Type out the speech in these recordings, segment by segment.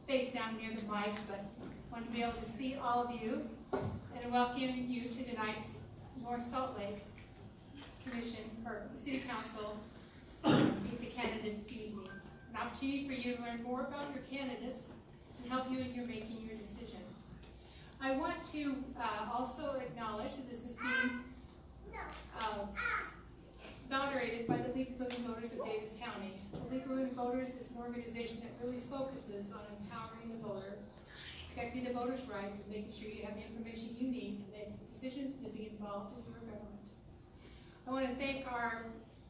face down near the mic, but I want to be able to see all of you and welcome you to tonight's North Salt Lake Commission or City Council Meet the Candidates evening. An opportunity for you to learn more about your candidates and help you in your making your decision. I want to also acknowledge that this is being moderated by the League of Women Voters of Davis County. The League of Women Voters is an organization that really focuses on empowering the voter, protecting the voters' rights, and making sure you have the information you need to make decisions and to be involved in your government. I want to thank our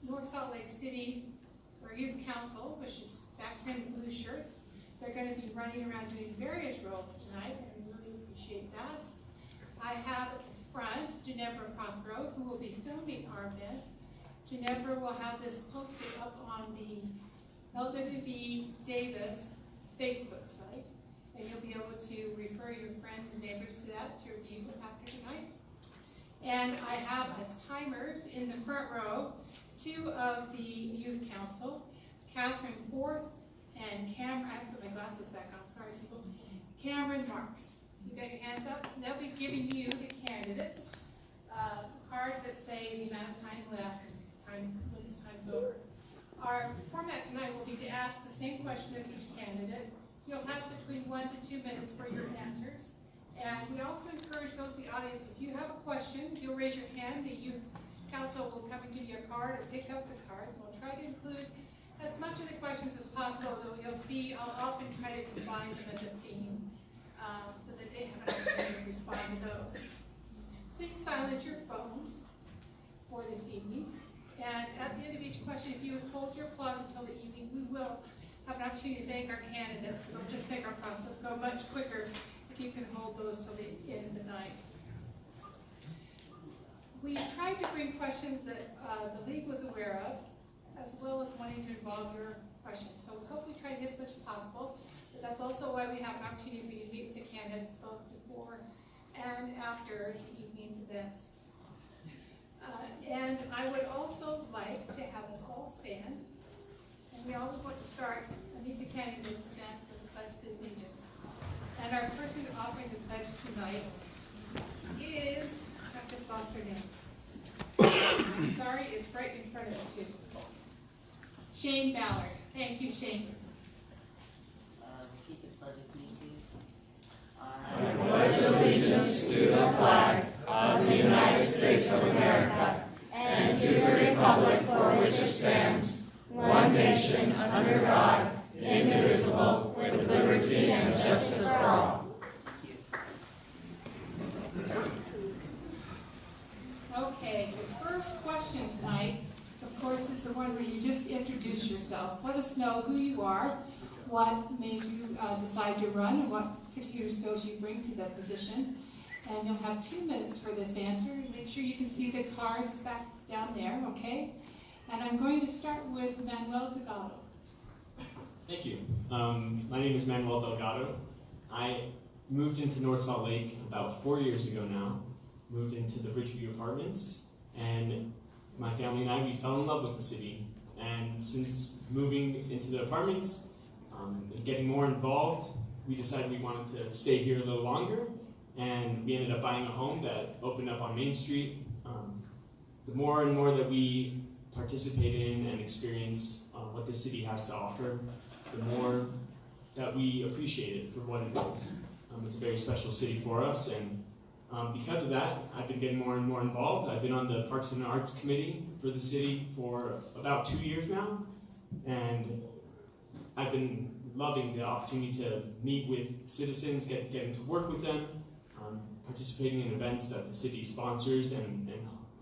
North Salt Lake City, our Youth Council, which is back here in the blue shirts. They're going to be running around doing various roles tonight, and I really appreciate that. I have at the front Ginevra Prothero, who will be filming our event. Ginevra will have this posted up on the LWV Davis Facebook site, and you'll be able to refer your friends and neighbors to that to review after tonight. And I have as timers in the front row 2 of the Youth Council, Catherine Forth and Cameron. I have to put my glasses back on, sorry people. Cameron Marks. You got your hands up? They'll be giving you, the candidates, cards that say the amount of time left and when time's over. Our format tonight will be to ask the same question of each candidate. You'll have between 1 to 2 minutes for your answers. And we also encourage those in the audience, if you have a question, if you'll raise your hand, the Youth Council will come and give you a card or pick up the cards. We'll try to include as much of the questions as possible, though you'll see I'll often try to combine them as a theme so that they have an opportunity to respond to those. Please silence your phones for this evening. And at the end of each question, if you would hold your applause until the evening, we will have an opportunity to thank our candidates. It'll just make our process go much quicker if you can hold those till the end of the night. We tried to bring questions that the League was aware of, as well as wanting to involve your questions. So we hope we try to hit as much as possible, but that's also why we have an opportunity for you to meet with the candidates both before and after the evening's events. And I would also like to have us all stand, and we always want to start and meet the candidates event with the Pledge of Allegiance. And our person offering the pledge tonight is, I just lost their name. I'm sorry, it's right in front of you too. Shane Ballard. Thank you, Shane. Repeat the pledge of allegiance. I pledge allegiance to the flag of the United States of America and to the republic for which it stands, one nation, under God, indivisible, with liberty and justice for all. Okay, the first question tonight, of course, is the one where you just introduce yourselves. Let us know who you are, what made you decide to run, and what particular skills you bring to that position. And you'll have 2 minutes for this answer. Make sure you can see the cards back down there, okay? And I'm going to start with Manuel Delgado. Thank you. My name is Manuel Delgado. I moved into North Salt Lake about 4 years ago now. Moved into the Ridgeview Apartments, and my family and I, we fell in love with the city. And since moving into the apartments and getting more involved, we decided we wanted to stay here a little longer, and we ended up buying a home that opened up on Main Street. The more and more that we participate in and experience what the city has to offer, the more that we appreciate it for what it is. It's a very special city for us, and because of that, I've been getting more and more involved. I've been on the Parks and Arts Committee for the city for about 2 years now, and I've been loving the opportunity to meet with citizens, getting to work with them, participating in events that the city sponsors and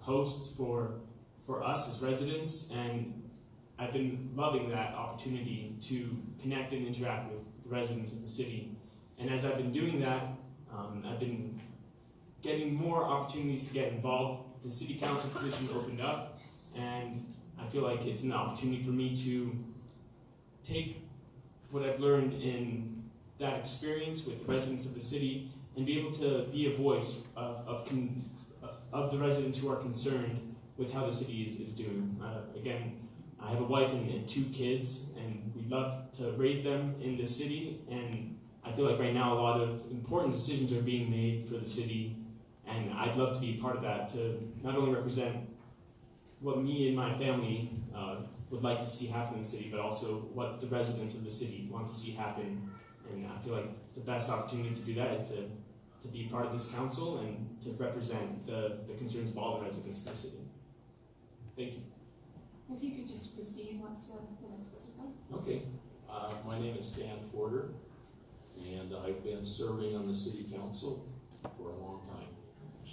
hosts for us as residents, and I've been loving that opportunity to connect and interact with the residents of the city. And as I've been doing that, I've been getting more opportunities to get involved. The city council position opened up, and I feel like it's an opportunity for me to take what I've learned in that experience with the residents of the city and be able to be a voice of the residents who are concerned with how the city is doing. Again, I have a wife and 2 kids, and we've love to raise them in the city, and I feel like right now a lot of important decisions are being made for the city, and I'd love to be part of that, to not only represent what me and my family would like to see happen in the city, but also what the residents of the city want to see happen. And I feel like the best opportunity to do that is to be part of this council and to represent the concerns of all the residents of the city. Thank you. If you could just proceed once the next person comes. Okay, my name is Stan Porter, and I've been serving on the city council for a long time.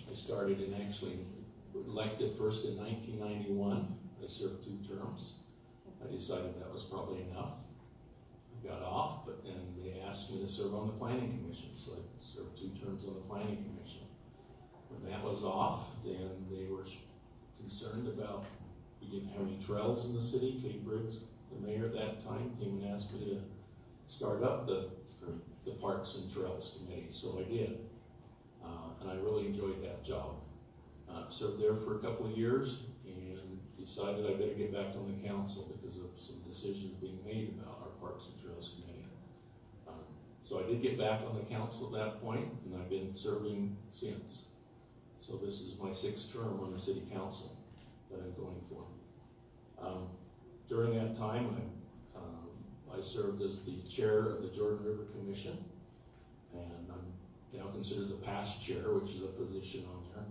I started and actually elected first in 1991. I served 2 terms. I decided that was probably enough. I got off, but then they asked me to serve on the planning commission, so I served 2 terms on the planning commission. When that was off, then they were concerned about, we didn't have any trails in the city. Kay Briggs, the mayor at that time, came and asked me to start up the Parks and Trails Committee, so I did. And I really enjoyed that job. Served there for a couple of years and decided I better get back on the council because of some decisions being made about our Parks and Trails Committee. So I did get back on the council at that point, and I've been serving since. So this is my 6th term on the city council that I'm going for. During that time, I served as the chair of the Jordan River Commission, and I'm now considered the past chair, which is a position on there.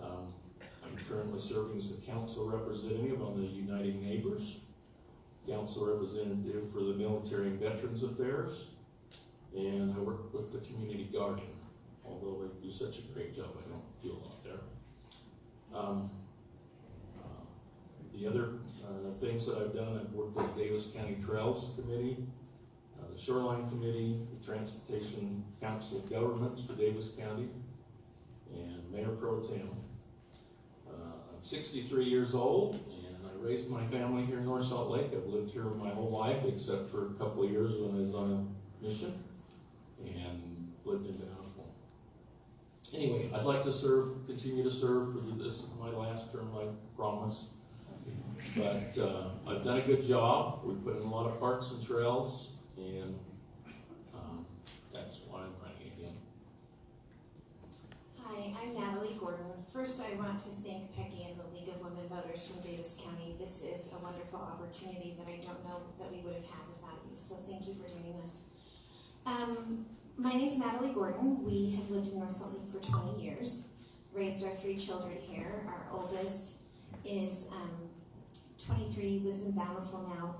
I'm currently serving as the council representative on the Uniting Neighbors, council representative for the Military and Veterans Affairs, and I work with the community garden. Although they do such a great job, I don't do a lot there. The other things that I've done, I've worked with the Davis County Trails Committee, the Shoreline Committee, the Transportation Council of Governments for Davis County, and Mayor Pro Tem. I'm 63 years old, and I raised my family here in North Salt Lake. I've lived here my whole life, except for a couple of years when I was on a mission, and lived in Bountiful. Anyway, I'd like to continue to serve for this is my last term, I promise. But I've done a good job. We put in a lot of parks and trails, and that's why I'm running again. Hi, I'm Natalie Gordon. First, I want to thank Peggy and the League of Women Voters from Davis County. This is a wonderful opportunity that I don't know that we would have had without you, so thank you for doing this. My name's Natalie Gordon. We have lived in North Salt Lake for 20 years, raised our 3 children here. Our oldest is 23, lives in Bountiful now.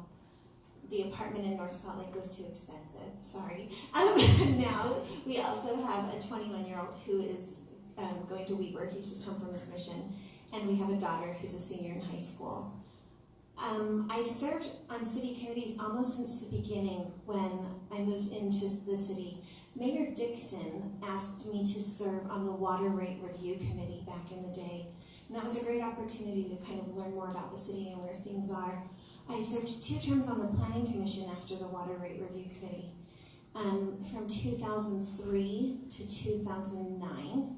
The apartment in North Salt Lake was too expensive, sorry. Now we also have a 21-year-old who is going to Weber. He's just home from his mission. And we have a daughter who's a senior in high school. I've served on city committees almost since the beginning when I moved into the city. Mayor Dixon asked me to serve on the Water Rate Review Committee back in the day. And that was a great opportunity to kind of learn more about the city and where things are. I served 2 terms on the Planning Commission after the Water Rate Review Committee, from 2003 to 2009,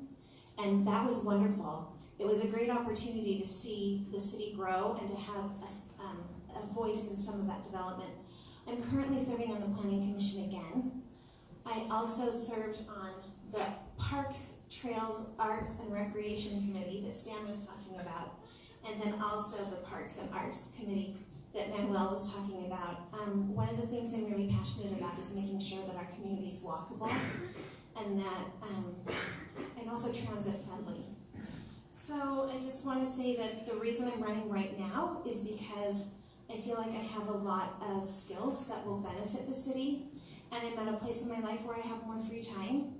and that was wonderful. It was a great opportunity to see the city grow and to have a voice in some of that development. I'm currently serving on the Planning Commission again. I also served on the Parks, Trails, Arts, and Recreation Committee that Stan was talking about, and then also the Parks and Arts Committee that Manuel was talking about. One of the things I'm really passionate about is making sure that our community is walkable and that, and also transit friendly. So I just want to say that the reason I'm running right now is because I feel like I have a lot of skills that will benefit the city, and I'm at a place in my life where I have more free time,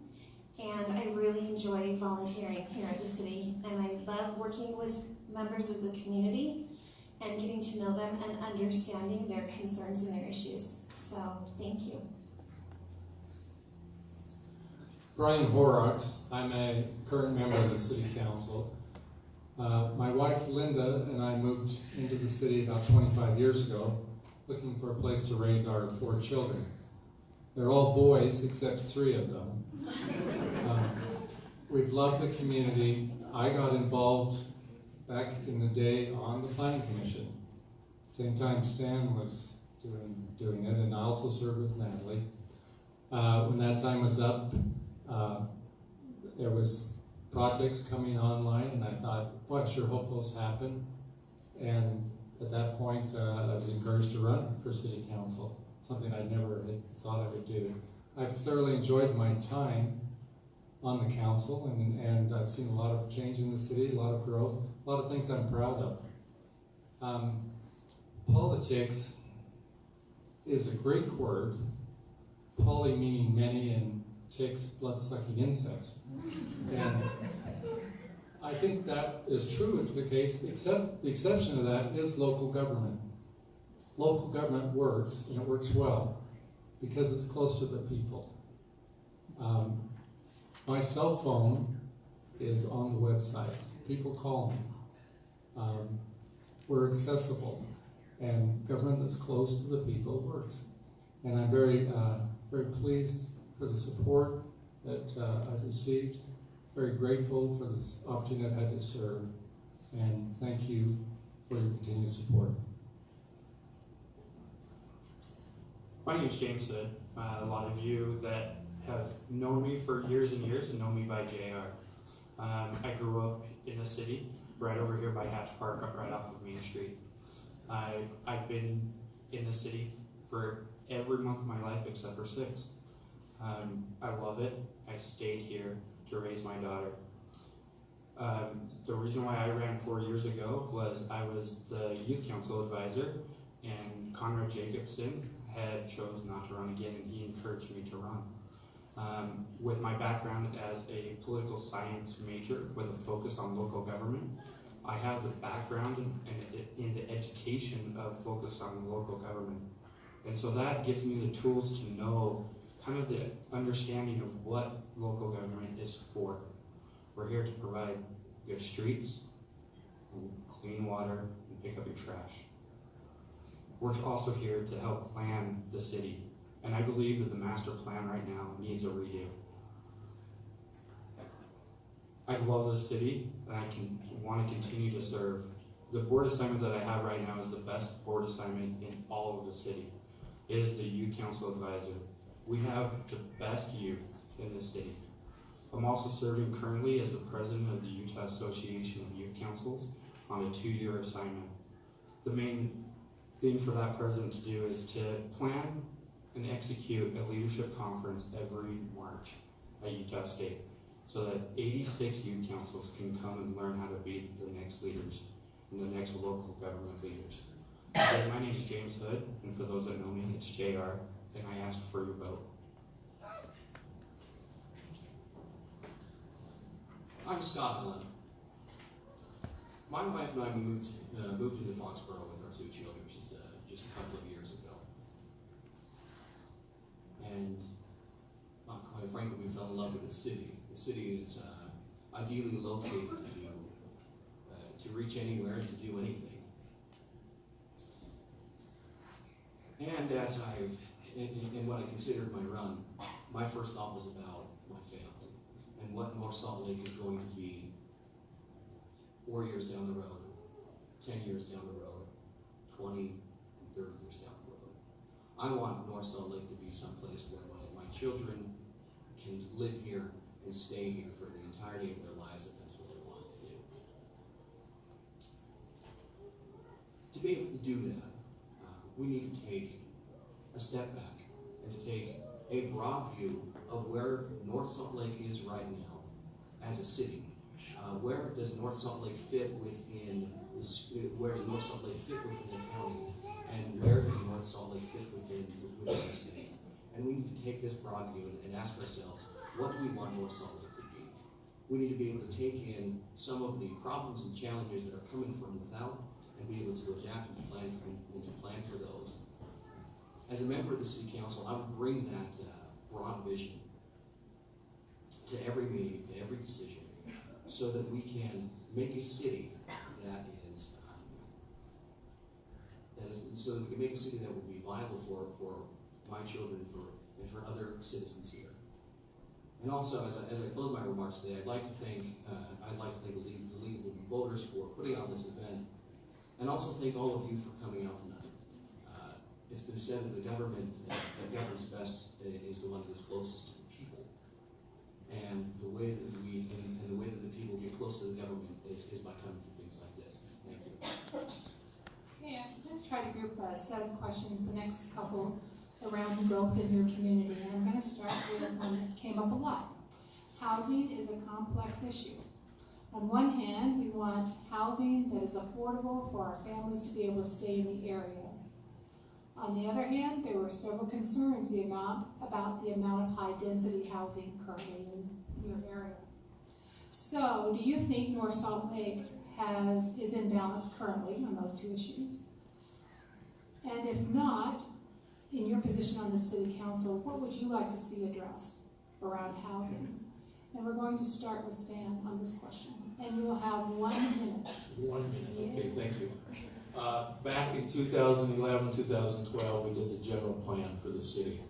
and I really enjoy volunteering here at the city, and I love working with members of the community and getting to know them and understanding their concerns and their issues. So, thank you. Brian Horrocks. I'm a current member of the City Council. My wife Linda and I moved into the city about 25 years ago, looking for a place to raise our 4 children. They're all boys except 3 of them. We've loved the community. I got involved back in the day on the Planning Commission. Same time Stan was doing it, and I also served with Natalie. When that time was up, there was projects coming online, and I thought, boy, I sure hope those happen. And at that point, I was encouraged to run for city council, something I never had thought I would do. I've thoroughly enjoyed my time on the council, and I've seen a lot of change in the city, a lot of growth, a lot of things I'm proud of. Politics is a Greek word, poly meaning many, and ticks, blood-sucking insects. And I think that is true in the case, except the exception to that is local government. Local government works, and it works well, because it's close to the people. My cell phone is on the website. People call me. We're accessible, and government that's close to the people works. And I'm very pleased for the support that I've received. Very grateful for this opportunity I've had to serve, and thank you for your continued support. My name is James Hood. A lot of you that have known me for years and years and know me by JR. I grew up in the city, right over here by Hatch Park, up right off of Main Street. I've been in the city for every month of my life except for 6. I love it. I stayed here to raise my daughter. The reason why I ran 4 years ago was I was the youth council advisor, and Conrad Jacobson had chose not to run again, and he encouraged me to run. With my background as a political science major with a focus on local government, I have the background in the education of focus on local government. And so that gives me the tools to know kind of the understanding of what local government is for. We're here to provide good streets, and clean water, and pick up your trash. We're also here to help plan the city, and I believe that the master plan right now needs a redo. I love the city, and I want to continue to serve. The board assignment that I have right now is the best board assignment in all of the city. It is the youth council advisor. We have the best youth in the city. I'm also serving currently as the president of the Utah Association of Youth Councils on a 2-year assignment. The main thing for that president to do is to plan and execute a leadership conference every March at Utah State, so that 86 youth councils can come and learn how to be the next leaders and the next local government leaders. Again, my name is James Hood, and for those that know me, it's JR, and I ask for your vote. I'm Scott Allen. My wife and I moved into Foxborough with our 2 children just a couple of years ago. And quite frankly, we fell in love with the city. The city is ideally located to reach anywhere and to do anything. And as in what I considered my run, my first thought was about my family and what North Salt Lake is going to be 4 years down the road, 10 years down the road, 20 and 30 years down the road. I want North Salt Lake to be someplace where my children can live here and stay here for the entirety of their lives if that's what they want to do. To be able to do that, we need to take a step back and to take a broad view of where North Salt Lake is right now as a city. Where does North Salt Lake fit within where does North Salt Lake fit within the county, and where does North Salt Lake fit within the city? And we need to take this broad view and ask ourselves, what do we want North Salt Lake to be? We need to be able to take in some of the problems and challenges that are coming from without, and be able to adapt and to plan for those. As a member of the City Council, I would bring that broad vision to every meeting, to every decision, so that we can make a city so that we can make a city that will be viable for my children and for other citizens here. And also, as I close my remarks today, I'd like to thank the League of Voters for putting on this event, and also thank all of you for coming out tonight. it's been said that the government that governs best is the one that is closest to the people. And the way that the way that the people get close to the government is by coming to things like this. Thank you. Okay, I'm going to try to group a set of questions, the next couple around growth in your community. And I'm going to start with one that came up a lot. Housing is a complex issue. On one hand, we want housing that is affordable for our families to be able to stay in the area. On the other hand, there were several concerns about the amount of high-density housing currently in your area. So, do you think North Salt Lake is in balance currently on those two issues? And if not, in your position on the City Council, what would you like to see addressed around housing? And we're going to start with Stan on this question. And you will have 1 minute. 1 minute, okay, thank you. Back in 2011, 2012, we did the general plan for the city.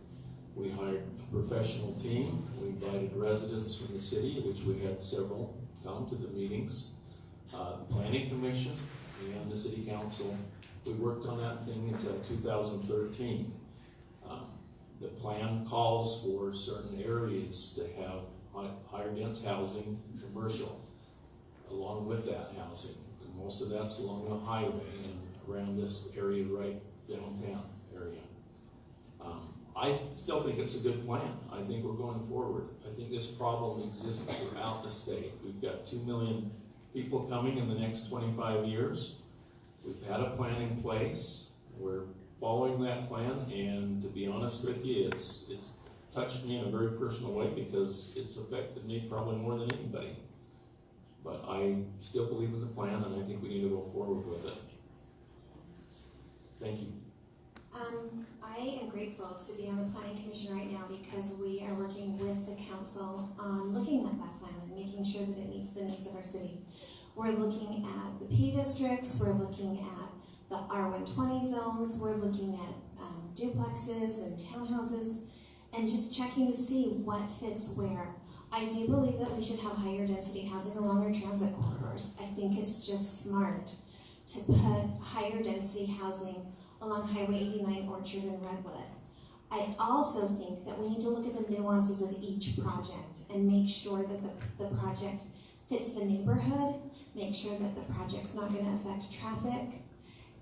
We hired a professional team. We invited residents from the city, which we had several come to the meetings. The Planning Commission and the City Council. We worked on that thing until 2013. The plan calls for certain areas to have higher dense housing, commercial, along with that housing. And most of that's along the highway and around this area right downtown area. I still think it's a good plan. I think we're going forward. I think this problem exists throughout the state. We've got 2 million people coming in the next 25 years. We've had a plan in place. We're following that plan, and to be honest with you, it's touched me in a very personal way because it's affected me probably more than anybody. But I still believe in the plan, and I think we need to go forward with it. Thank you. I am grateful to be on the Planning Commission right now because we are working with the council on looking at that plan and making sure that it meets the needs of our city. We're looking at the P districts, we're looking at the R120 zones, we're looking at duplexes and townhouses, and just checking to see what fits where. I do believe that we should have higher density housing along our transit corridors. I think it's just smart to put higher density housing along Highway 89, Orchard, and Redwood. I also think that we need to look at the nuances of each project and make sure that the project fits the neighborhood, make sure that the project's not going to affect traffic,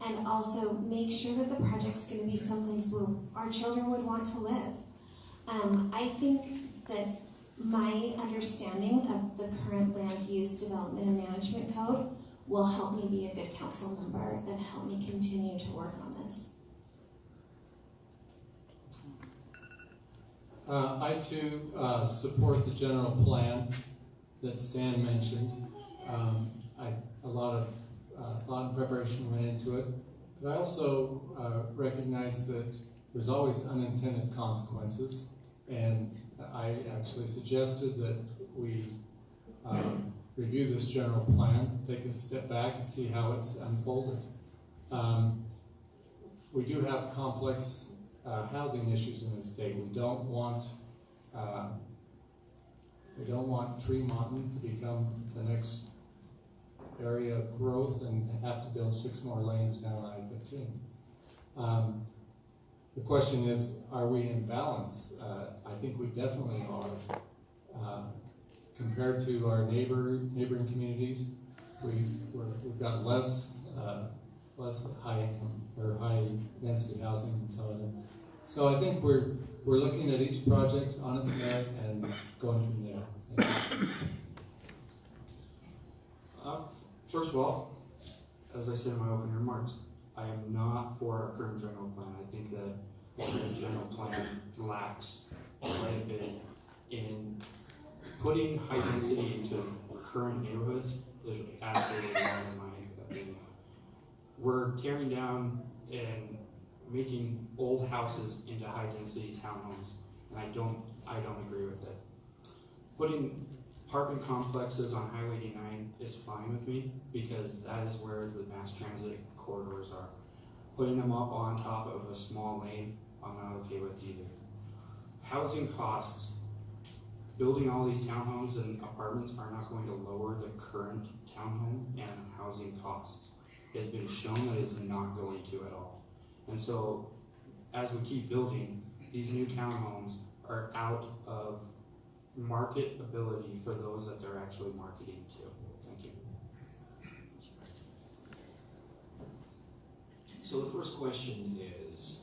and also make sure that the project's going to be someplace where our children would want to live. I think that my understanding of the current land use development and management code will help me be a good council member and help me continue to work on this. I too support the general plan that Stan mentioned. A lot of thought and preparation went into it, but I also recognize that there's always unintended consequences, and I actually suggested that we review this general plan, take a step back and see how it's unfolded. We do have complex housing issues in the state. We don't want Tremonton to become the next area of growth and have to build 6 more lanes down I-15. The question is, are we in balance? I think we definitely are. Compared to our neighboring communities, we've got less high income or high density housing and so on. So I think we're looking at each project on its merit and going from there. Thank you. First of all, as I said in my opening remarks, I am not for our current general plan. I think that the current general plan lacks quite a bit in putting high density into current neighborhoods is absolutely wrong in my opinion. We're tearing down and making old houses into high density townhomes, and I don't agree with it. Putting apartment complexes on Highway 89 is fine with me because that is where the mass transit corridors are. Putting them up on top of a small lane, I'm not okay with either. Housing costs, building all these townhomes and apartments are not going to lower the current townhome and housing costs. It's been shown that it's not going to at all. And so as we keep building, these new townhomes are out of marketability for those that they're actually marketing to. Thank you. So the first question is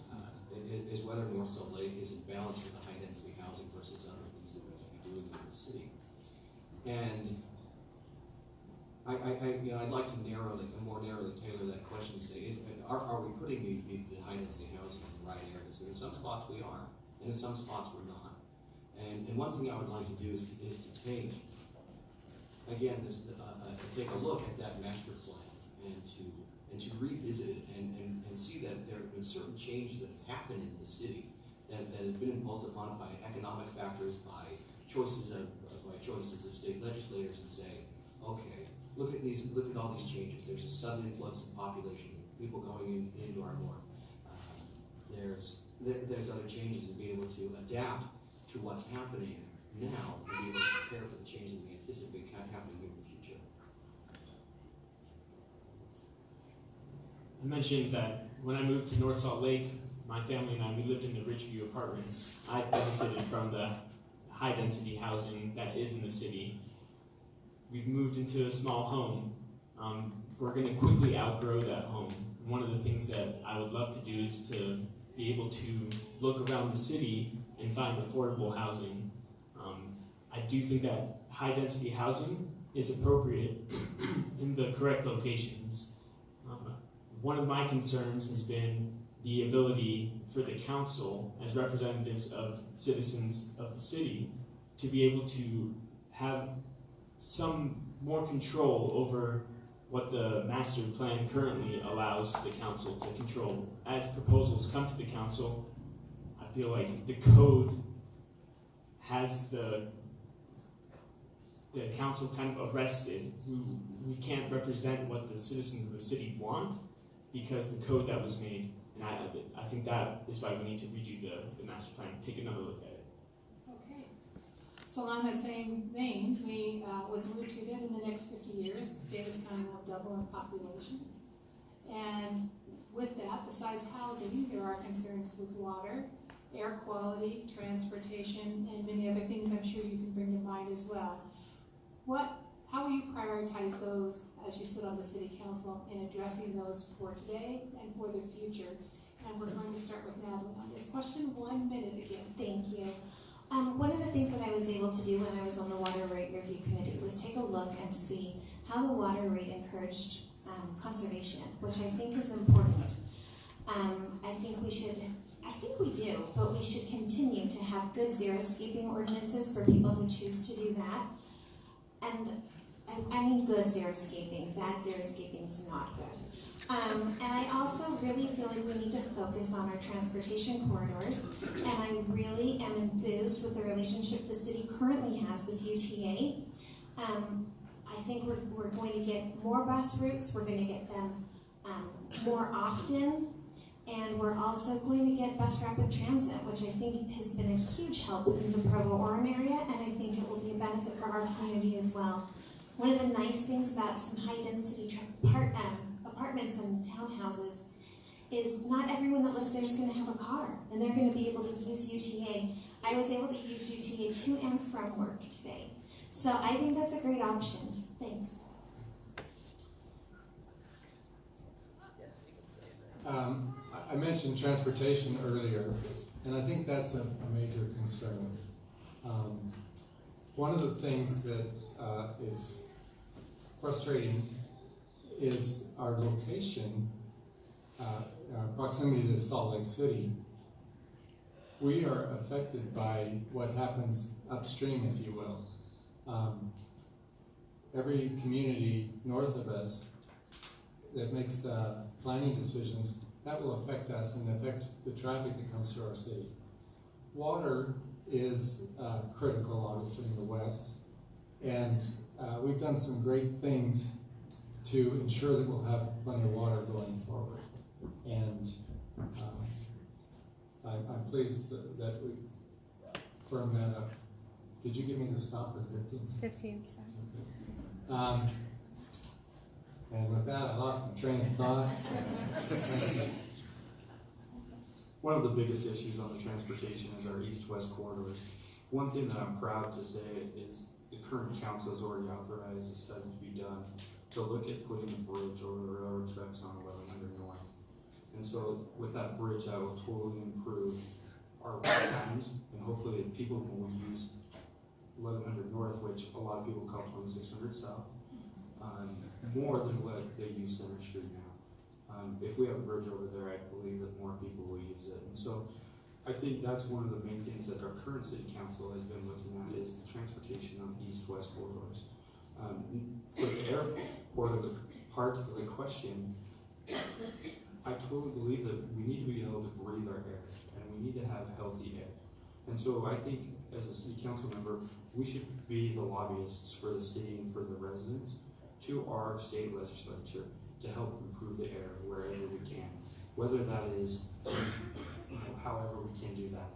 whether North Salt Lake is in balance with the high density housing versus other things that we could be doing in the city. And I'd like to more narrowly tailor that question and say, are we putting the high density housing in the right areas? And in some spots we are, and in some spots we're not. And one thing I would like to do is to take, again, take a look at that master plan and to revisit it and see that there have been certain changes that have happened in the city that have been imposed upon it by economic factors, by choices of state legislators, and say, okay, look at all these changes. There's a sudden influx of population, people going into our north. There's other changes, and be able to adapt to what's happening now and be able to prepare for the change that we anticipate happening in the future. I mentioned that when I moved to North Salt Lake, my family and I, we lived in the Ridgeview apartments. I benefited from the high-density housing that is in the city. We've moved into a small home. We're going to quickly outgrow that home. One of the things that I would love to do is to be able to look around the city and find affordable housing. I do think that high-density housing is appropriate in the correct locations. One of my concerns has been the ability for the council, as representatives of citizens of the city, to be able to have some more control over what the master plan currently allows the council to control. As proposals come to the council, I feel like the code has the council kind of arrested. We can't represent what the citizens of the city want because the code that was made. And I think that is why we need to redo the master plan, take another look at it. Okay. So along that same vein, was moved to that in the next 50 years, Davis County will double in population. And with that, besides housing, there are concerns with water, air quality, transportation, and many other things I'm sure you can bring to mind as well. How will you prioritize those as you sit on the city council in addressing those for today and for the future? And we're going to start with Natalie on this question. 1 minute again. Thank you. One of the things that I was able to do when I was on the Water Rate Review Committee was take a look and see how the water rate encouraged conservation, which I think is important. I think we do, but we should continue to have good xeriscaping ordinances for people who choose to do that. And I mean good xeriscaping. Bad xeriscaping is not good. And I also really feel like we need to focus on our transportation corridors. And I really am enthused with the relationship the city currently has with UTA. I think we're going to get more bus routes. We're going to get them more often. And we're also going to get bus rapid transit, which I think has been a huge help in the Provo-Orem area, and I think it will be a benefit for our community as well. One of the nice things about some high-density apartments and townhouses is not everyone that lives there is going to have a car, and they're going to be able to use UTA. I was able to use UTA to and from work today. So I think that's a great option. Thanks. I mentioned transportation earlier, and I think that's a major concern. One of the things that is frustrating is our location, our proximity to Salt Lake City. We are affected by what happens upstream, if you will. Every community north of us that makes planning decisions, that will affect us and affect the traffic that comes through our city. Water is critical, obviously, in the west, and we've done some great things to ensure that we'll have plenty of water going forward. And I'm pleased that we firmed that up. Did you give me the stop at 15 seconds? 15 seconds. And with that, I lost my train of thought. one of the biggest issues on the transportation is our east-west corridors. One thing that I'm proud to say is the current council has already authorized a study to be done to look at putting a bridge over the railroad tracks on 1100 North. And so with that bridge, that will totally improve our wait times, and hopefully people will use 1100 North, which a lot of people call 2600 South, more than what they use Center Street now. If we have a bridge over there, I believe that more people will use it. And so I think that's one of the main things that our current city council has been looking at is the transportation on east-west corridors. For the airport of the part of the question, I totally believe that we need to be able to breathe our air, and we need to have healthy air. And so I think as a city council member, we should be the lobbyists for the city and for the residents to our state legislature to help improve the air wherever we can, whether that is, however we can do that.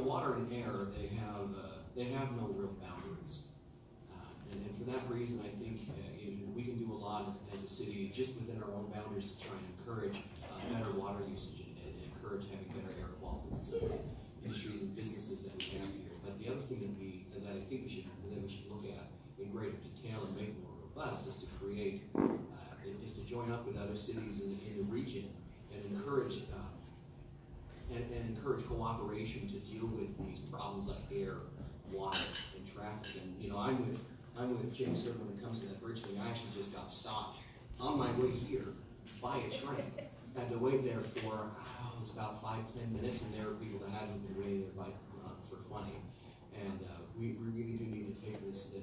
Water and air, they have no real boundaries. And for that reason, I think we can do a lot as a city, just within our own boundaries, to try and encourage better water usage and encourage having better air quality in some of the industries and businesses that we have here. But the other thing that I think we should look at in greater detail and make more robust is to create, is to join up with other cities in the region and encourage cooperation to deal with these problems like air, water, and traffic. And I'm with James here when it comes to that bridge thing. I actually just got stopped on my way here by a train. Had to wait there for it was about 5-10 minutes, and there were people that hadn't been waiting there for 20. And we really do need to take this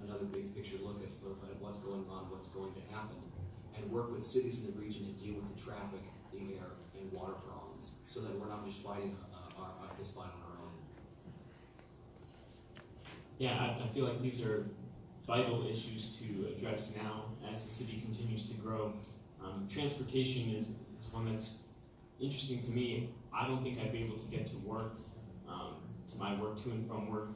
another big picture look at what's going on, what's going to happen, and work with cities in the region to deal with the traffic, the air, and water problems, so that we're not just fighting this fight on our own. Yeah, I feel like these are vital issues to address now as the city continues to grow. Transportation is one that's interesting to me. I don't think I'd be able to get to work, to my work, to and from work,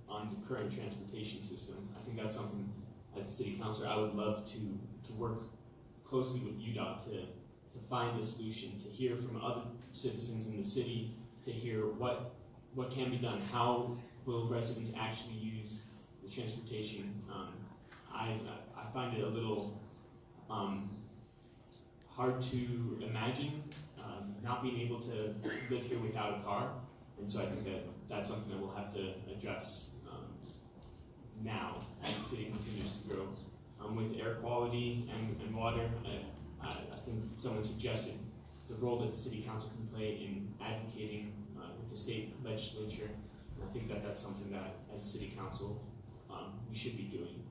on the current transportation system. I think that's something, as a city councilor, I would love to work closely with UDOT to find a solution, to hear from other citizens in the city, to hear what can be done, how will residents actually use the transportation. I find it a little hard to imagine not being able to live here without a car, and so I think that's something that we'll have to address now as the city continues to grow. With air quality and water, I think someone suggested the role that the city council can play in advocating with the state legislature, and I think that's something that as a city council we should be doing.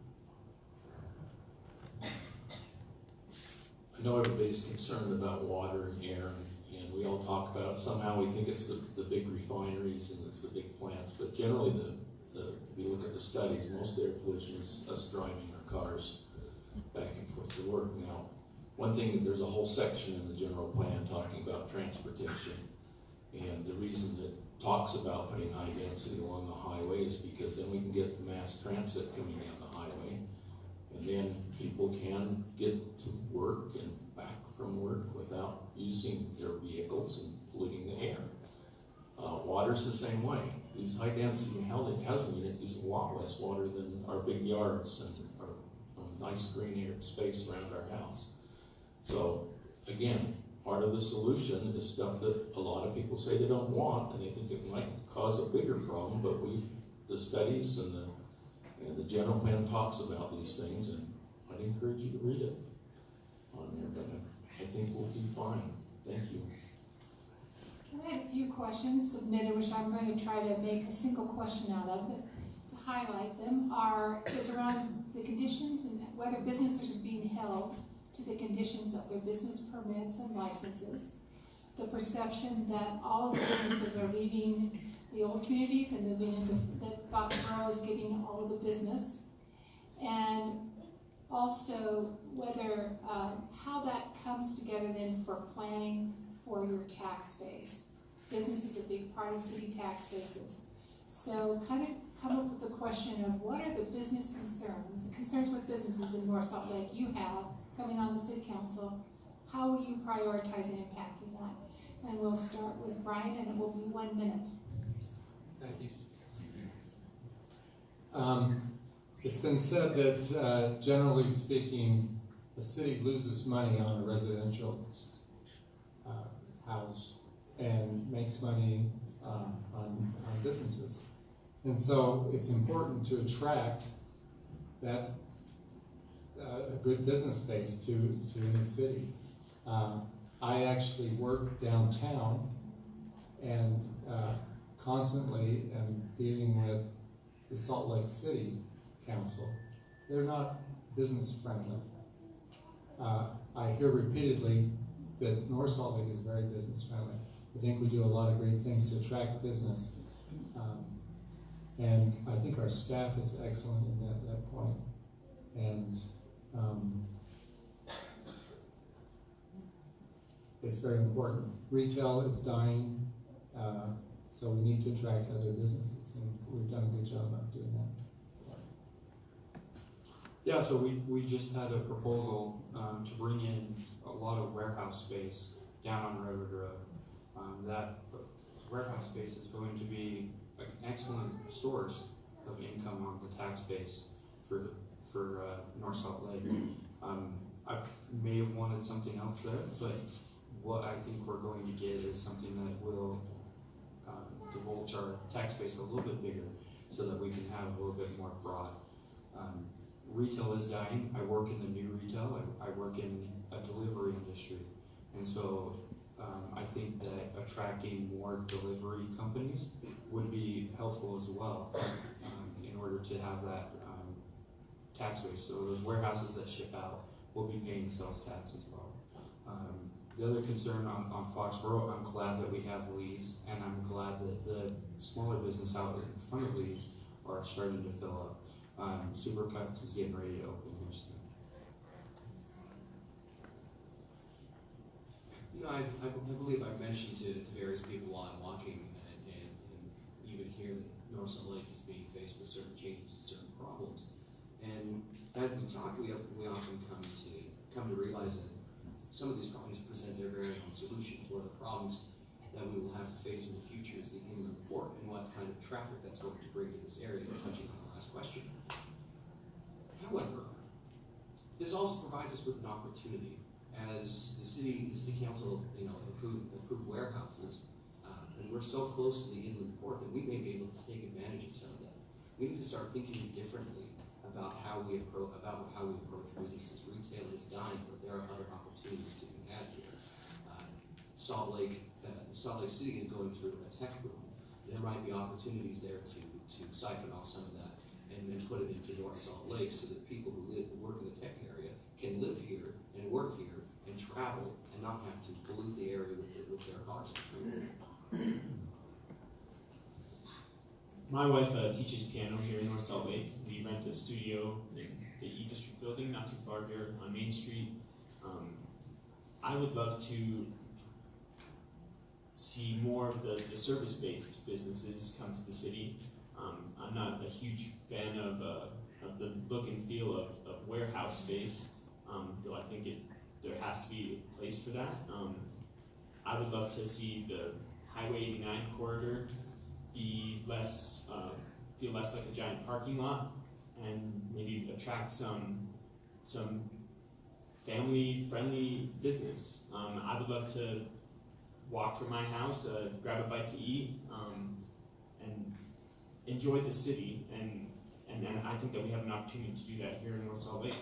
I know everybody's concerned about water and air, and we all talk about it. Somehow we think it's the big refineries and it's the big plants, but generally if you look at the studies, most air pollution is us driving our cars back and forth to work. Now, one thing, there's a whole section in the general plan talking about transportation, and the reason that talks about putting high density along the highway is because then we can get the mass transit coming down the highway, and then people can get to work and back from work without using their vehicles and polluting the air. Water's the same way. These high density housing units use a lot less water than our big yards and our nice green air space around our house. So again, part of the solution is stuff that a lot of people say they don't want, and they think it might cause a bigger problem, but the studies and the general plan talks about these things, and I'd encourage you to read it on there, but I think we'll be fine. Thank you. I had a few questions submitted, which I'm going to try to make a single question out of, but to highlight them is around the conditions and whether businesses are being held to the conditions of their business permits and licenses, the perception that all of the businesses are leaving the old communities and moving into, that Foxborough is getting all of the business, and also whether, how that comes together then for planning for your tax base. Business is a big part of city tax bases. So kind of come up with the question of what are the business concerns, the concerns with businesses in North Salt Lake you have coming on the city council, how will you prioritize and impacting that? And we'll start with Brian, and it will be 1 minute. Thank you. It's been said that generally speaking, the city loses money on a residential house and makes money on businesses. And so it's important to attract that a good business base to any city. I actually work downtown and constantly am dealing with the Salt Lake City Council. They're not business friendly. I hear repeatedly that North Salt Lake is very business friendly. I think we do a lot of great things to attract business. And I think our staff is excellent in that point. And it's very important. Retail is dying, so we need to attract other businesses, and we've done a good job of doing that. Yeah, so we just had a proposal to bring in a lot of warehouse space down on Railroad Road. That warehouse space is going to be an excellent source of income on the tax base for North Salt Lake. I may have wanted something else there, but what I think we're going to get is something that will divulge our tax base a little bit bigger so that we can have a little bit more broad. Retail is dying. I work in the new retail. I work in a delivery industry. And so I think that attracting more delivery companies would be helpful as well in order to have that tax base. So those warehouses that ship out will be paying sales tax as well. The other concern on Foxborough, I'm glad that we have Lee's, and I'm glad that the smaller business out in front of Lee's are starting to fill up. Supercuts is getting ready to open here soon. You know, I believe I've mentioned to various people while I'm walking, and even here that North Salt Lake is being faced with certain changes, certain problems. And as we talk, we often come to realize that some of these problems present their very own solutions. One of the problems that we will have to face in the future is the inland port and what kind of traffic that's going to bring to this area, touching on the last question. However, this also provides us with an opportunity. As the city council, approved warehouses, and we're so close to the inland port that we may be able to take advantage of some of that. We need to start thinking differently about how we approach businesses. Retail is dying, but there are other opportunities to be had here. Salt Lake City is going through a tech boom. There might be opportunities there to siphon off some of that and then put it into North Salt Lake so that people who work in the tech area can live here and work here and travel and not have to pollute the area with their cars. My wife teaches piano here in North Salt Lake. We rent a studio in the E District building, not too far here on Main Street. I would love to see more of the service-based businesses come to the city. I'm not a huge fan of the look and feel of warehouse space, though I think there has to be a place for that. I would love to see the Highway 89 corridor be feel less like a giant parking lot, and maybe attract some family-friendly business. I would love to walk from my house, grab a bite to eat, and enjoy the city. And I think that we have an opportunity to do that here in North Salt Lake,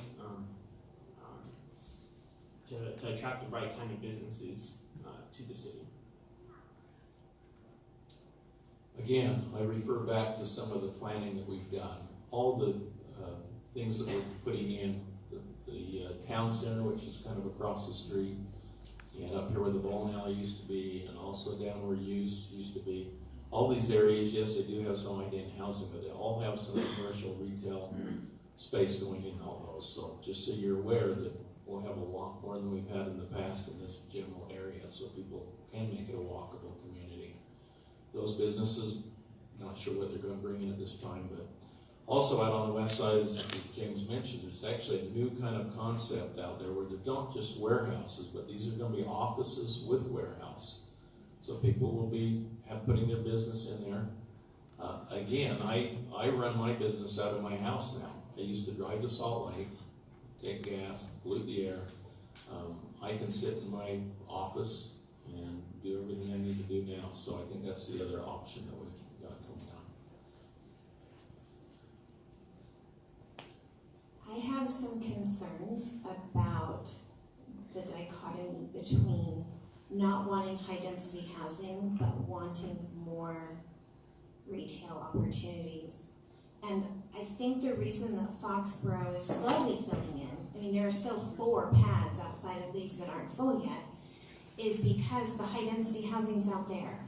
to attract the right kind of businesses to the city. Again, I refer back to some of the planning that we've done. All the things that we're putting in, the town center, which is kind of across the street, and up here where the bowling alley used to be, and also down where Hughes used to be. All these areas, yes, they do have some ident housing, but they all have some commercial retail space going in all those. So just so you're aware that we'll have a lot more than we've had in the past in this general area, so people can make it a walkable community. Those businesses, not sure what they're going to bring in at this time, but Also out on the west side, as James mentioned, there's actually a new kind of concept out there where they don't just warehouses, but these are gonna be offices with warehouse. So people will be putting their business in there. Again, I run my business out of my house now. I used to drive to Salt Lake, take gas, pollute the air. I can sit in my office and do everything I need to do now. So I think that's the other option that we've got coming on. I have some concerns about the dichotomy between not wanting high-density housing, but wanting more retail opportunities. And I think the reason that Foxborough is slowly filling in, I mean, there are still 4 pads outside of these that aren't full yet, is because the high-density housing's out there.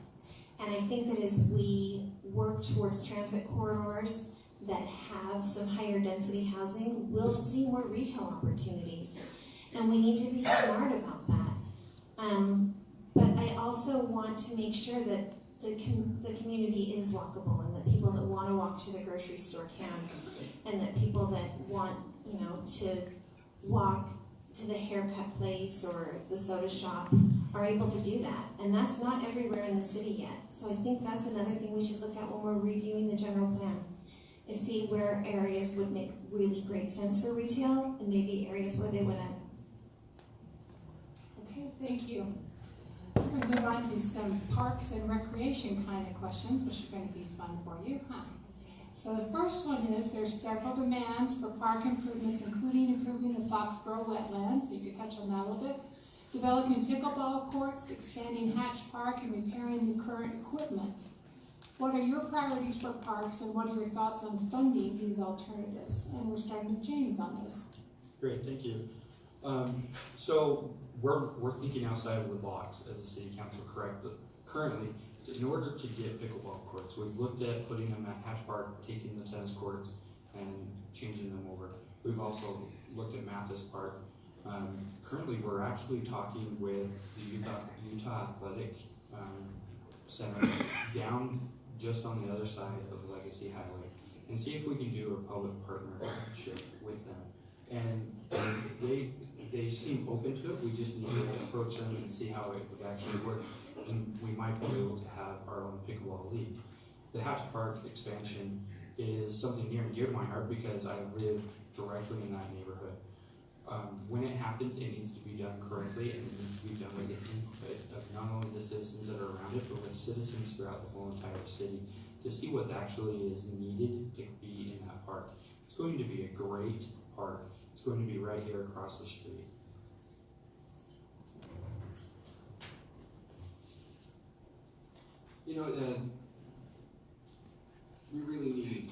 And I think that as we work towards transit corridors that have some higher density housing, we'll see more retail opportunities. And we need to be smart about that. But I also want to make sure that the community is walkable, and that people that want to walk to the grocery store can, and that people that want, you know, to walk to the haircut place or the soda shop are able to do that. And that's not everywhere in the city yet. So I think that's another thing we should look at when we're reviewing the general plan, is see where areas would make really great sense for retail and maybe areas where they wouldn't. Okay, thank you. We're going to move on to some parks and recreation kind of questions, which are going to be fun for you, huh? So the first one is, there's several demands for park improvements, including improving the Foxborough wetlands, so you could touch on that a little bit, developing pickleball courts, expanding Hatch Park, and repairing the current equipment. What are your priorities for parks, and what are your thoughts on funding these alternatives? And we're starting with James on this. Great, thank you. So we're thinking outside of the box as a city council, correct? But currently, in order to get pickleball courts, we've looked at putting them at Hatch Park, taking the tennis courts and changing them over. We've also looked at Mathis Park. Currently, we're actually talking with the Utah Athletic Center down just on the other side of Legacy Highway, and see if we can do a public partnership with them. And they seem open to it. We just need to approach them and see how it would actually work, and we might be able to have our own pickleball league. The Hatch Park expansion is something near and dear to my heart because I live directly in that neighborhood. When it happens, it needs to be done correctly, and it needs to be done with the input of not only the citizens that are around it, but with citizens throughout the whole entire city to see what actually is needed to be in that park. It's going to be a great park. It's going to be right here across the street. You know, we really need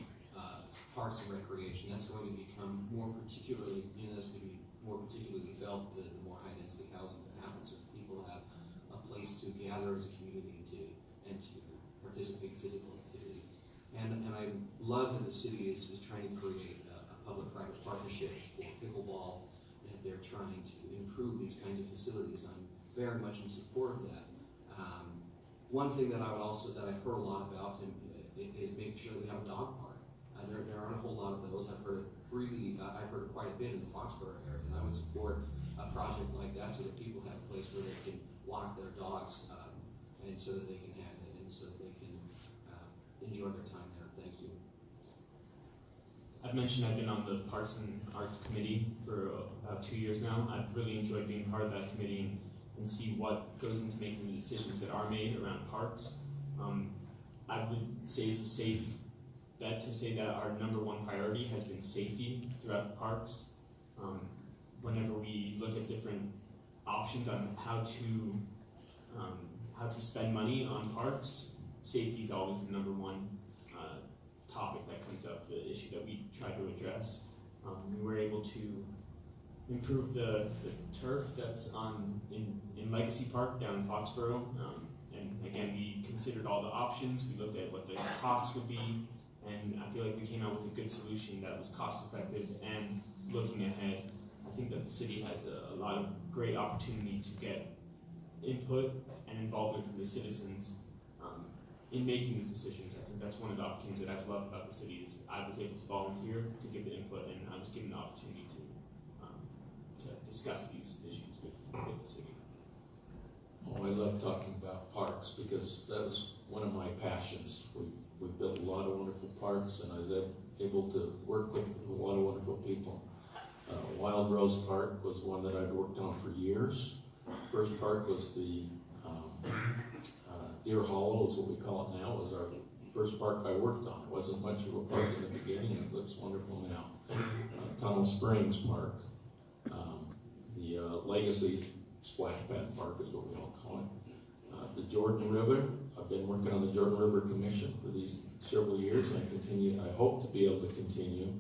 parks and recreation. That's going to become more particularly, that's going to be more particularly felt the more high density housing that happens, so people have a place to gather as a community and to participate in physical activity. And I love that the city is trying to create a public-private partnership for pickleball, that they're trying to improve these kinds of facilities. I'm very much in support of that. One thing that I've heard a lot about is making sure that we have a dog park. There aren't a whole lot of those. I've heard it quite a bit in the Foxborough area, and I would support a project like that so that people have a place where they can walk their dogs, and so that they can enjoy their time there. Thank you. I've mentioned I've been on the Parks and Arts Committee for about 2 years now. I've really enjoyed being part of that committee and see what goes into making the decisions that are made around parks. I would say it's a safe bet to say that our #1 priority has been safety throughout the parks. Whenever we look at different options on how to spend money on parks, safety is always the #1 topic that comes up, the issue that we try to address. We were able to improve the turf that's in Legacy Park down in Foxborough. And again, we considered all the options. We looked at what the costs would be, and I feel like we came out with a good solution that was cost effective. And looking ahead, I think that the city has a lot of great opportunity to get input and involvement from the citizens in making these decisions. I think that's one of the opportunities that I've loved about the city is I was able to volunteer to give the input, and I was given the opportunity to discuss these issues with the city. Oh, I love talking about parks because that was one of my passions. We built a lot of wonderful parks, and I was able to work with a lot of wonderful people. Wild Rose Park was one that I'd worked on for years. First park was the Deer Hollow, is what we call it now. It was our first park I worked on. It wasn't much of a park in the beginning. It looks wonderful now. Tunnel Springs Park, the Legacy Splash Pad Park is what we all call it. The Jordan River. I've been working on the Jordan River Commission for these several years, and I hope to be able to continue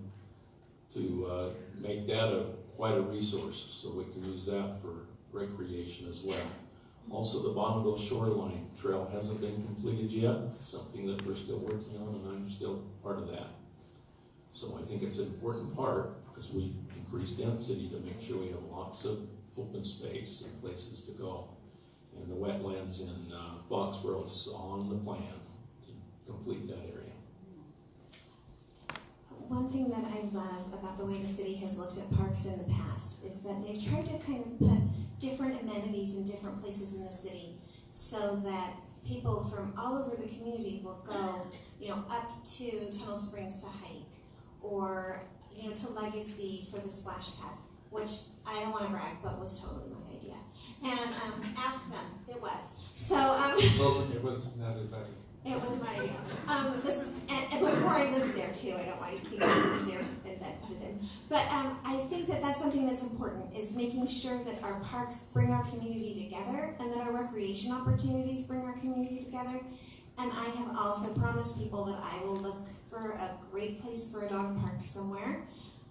to make that quite a resource, so we can use that for recreation as well. Also, the Bonneville Shoreline Trail hasn't been completed yet, something that we're still working on, and I'm still part of that. So I think it's an important part as we increase density to make sure we have lots of open space and places to go. And the wetlands in Foxborough is on the plan to complete that area. One thing that I love about the way the city has looked at parks in the past is that they've tried to kind of put different amenities in different places in the city so that people from all over the community will go, up to Tunnel Springs to hike, or, to Legacy for the splash pad, which I don't want to brag, but was totally my idea. And ask them, it was. So, Well, it was not as I. it was my idea. And before I lived there too. I don't want you to think I lived there and then put it in. But I think that that's something that's important, is making sure that our parks bring our community together and that our recreation opportunities bring our community together. And I have also promised people that I will look for a great place for a dog park somewhere.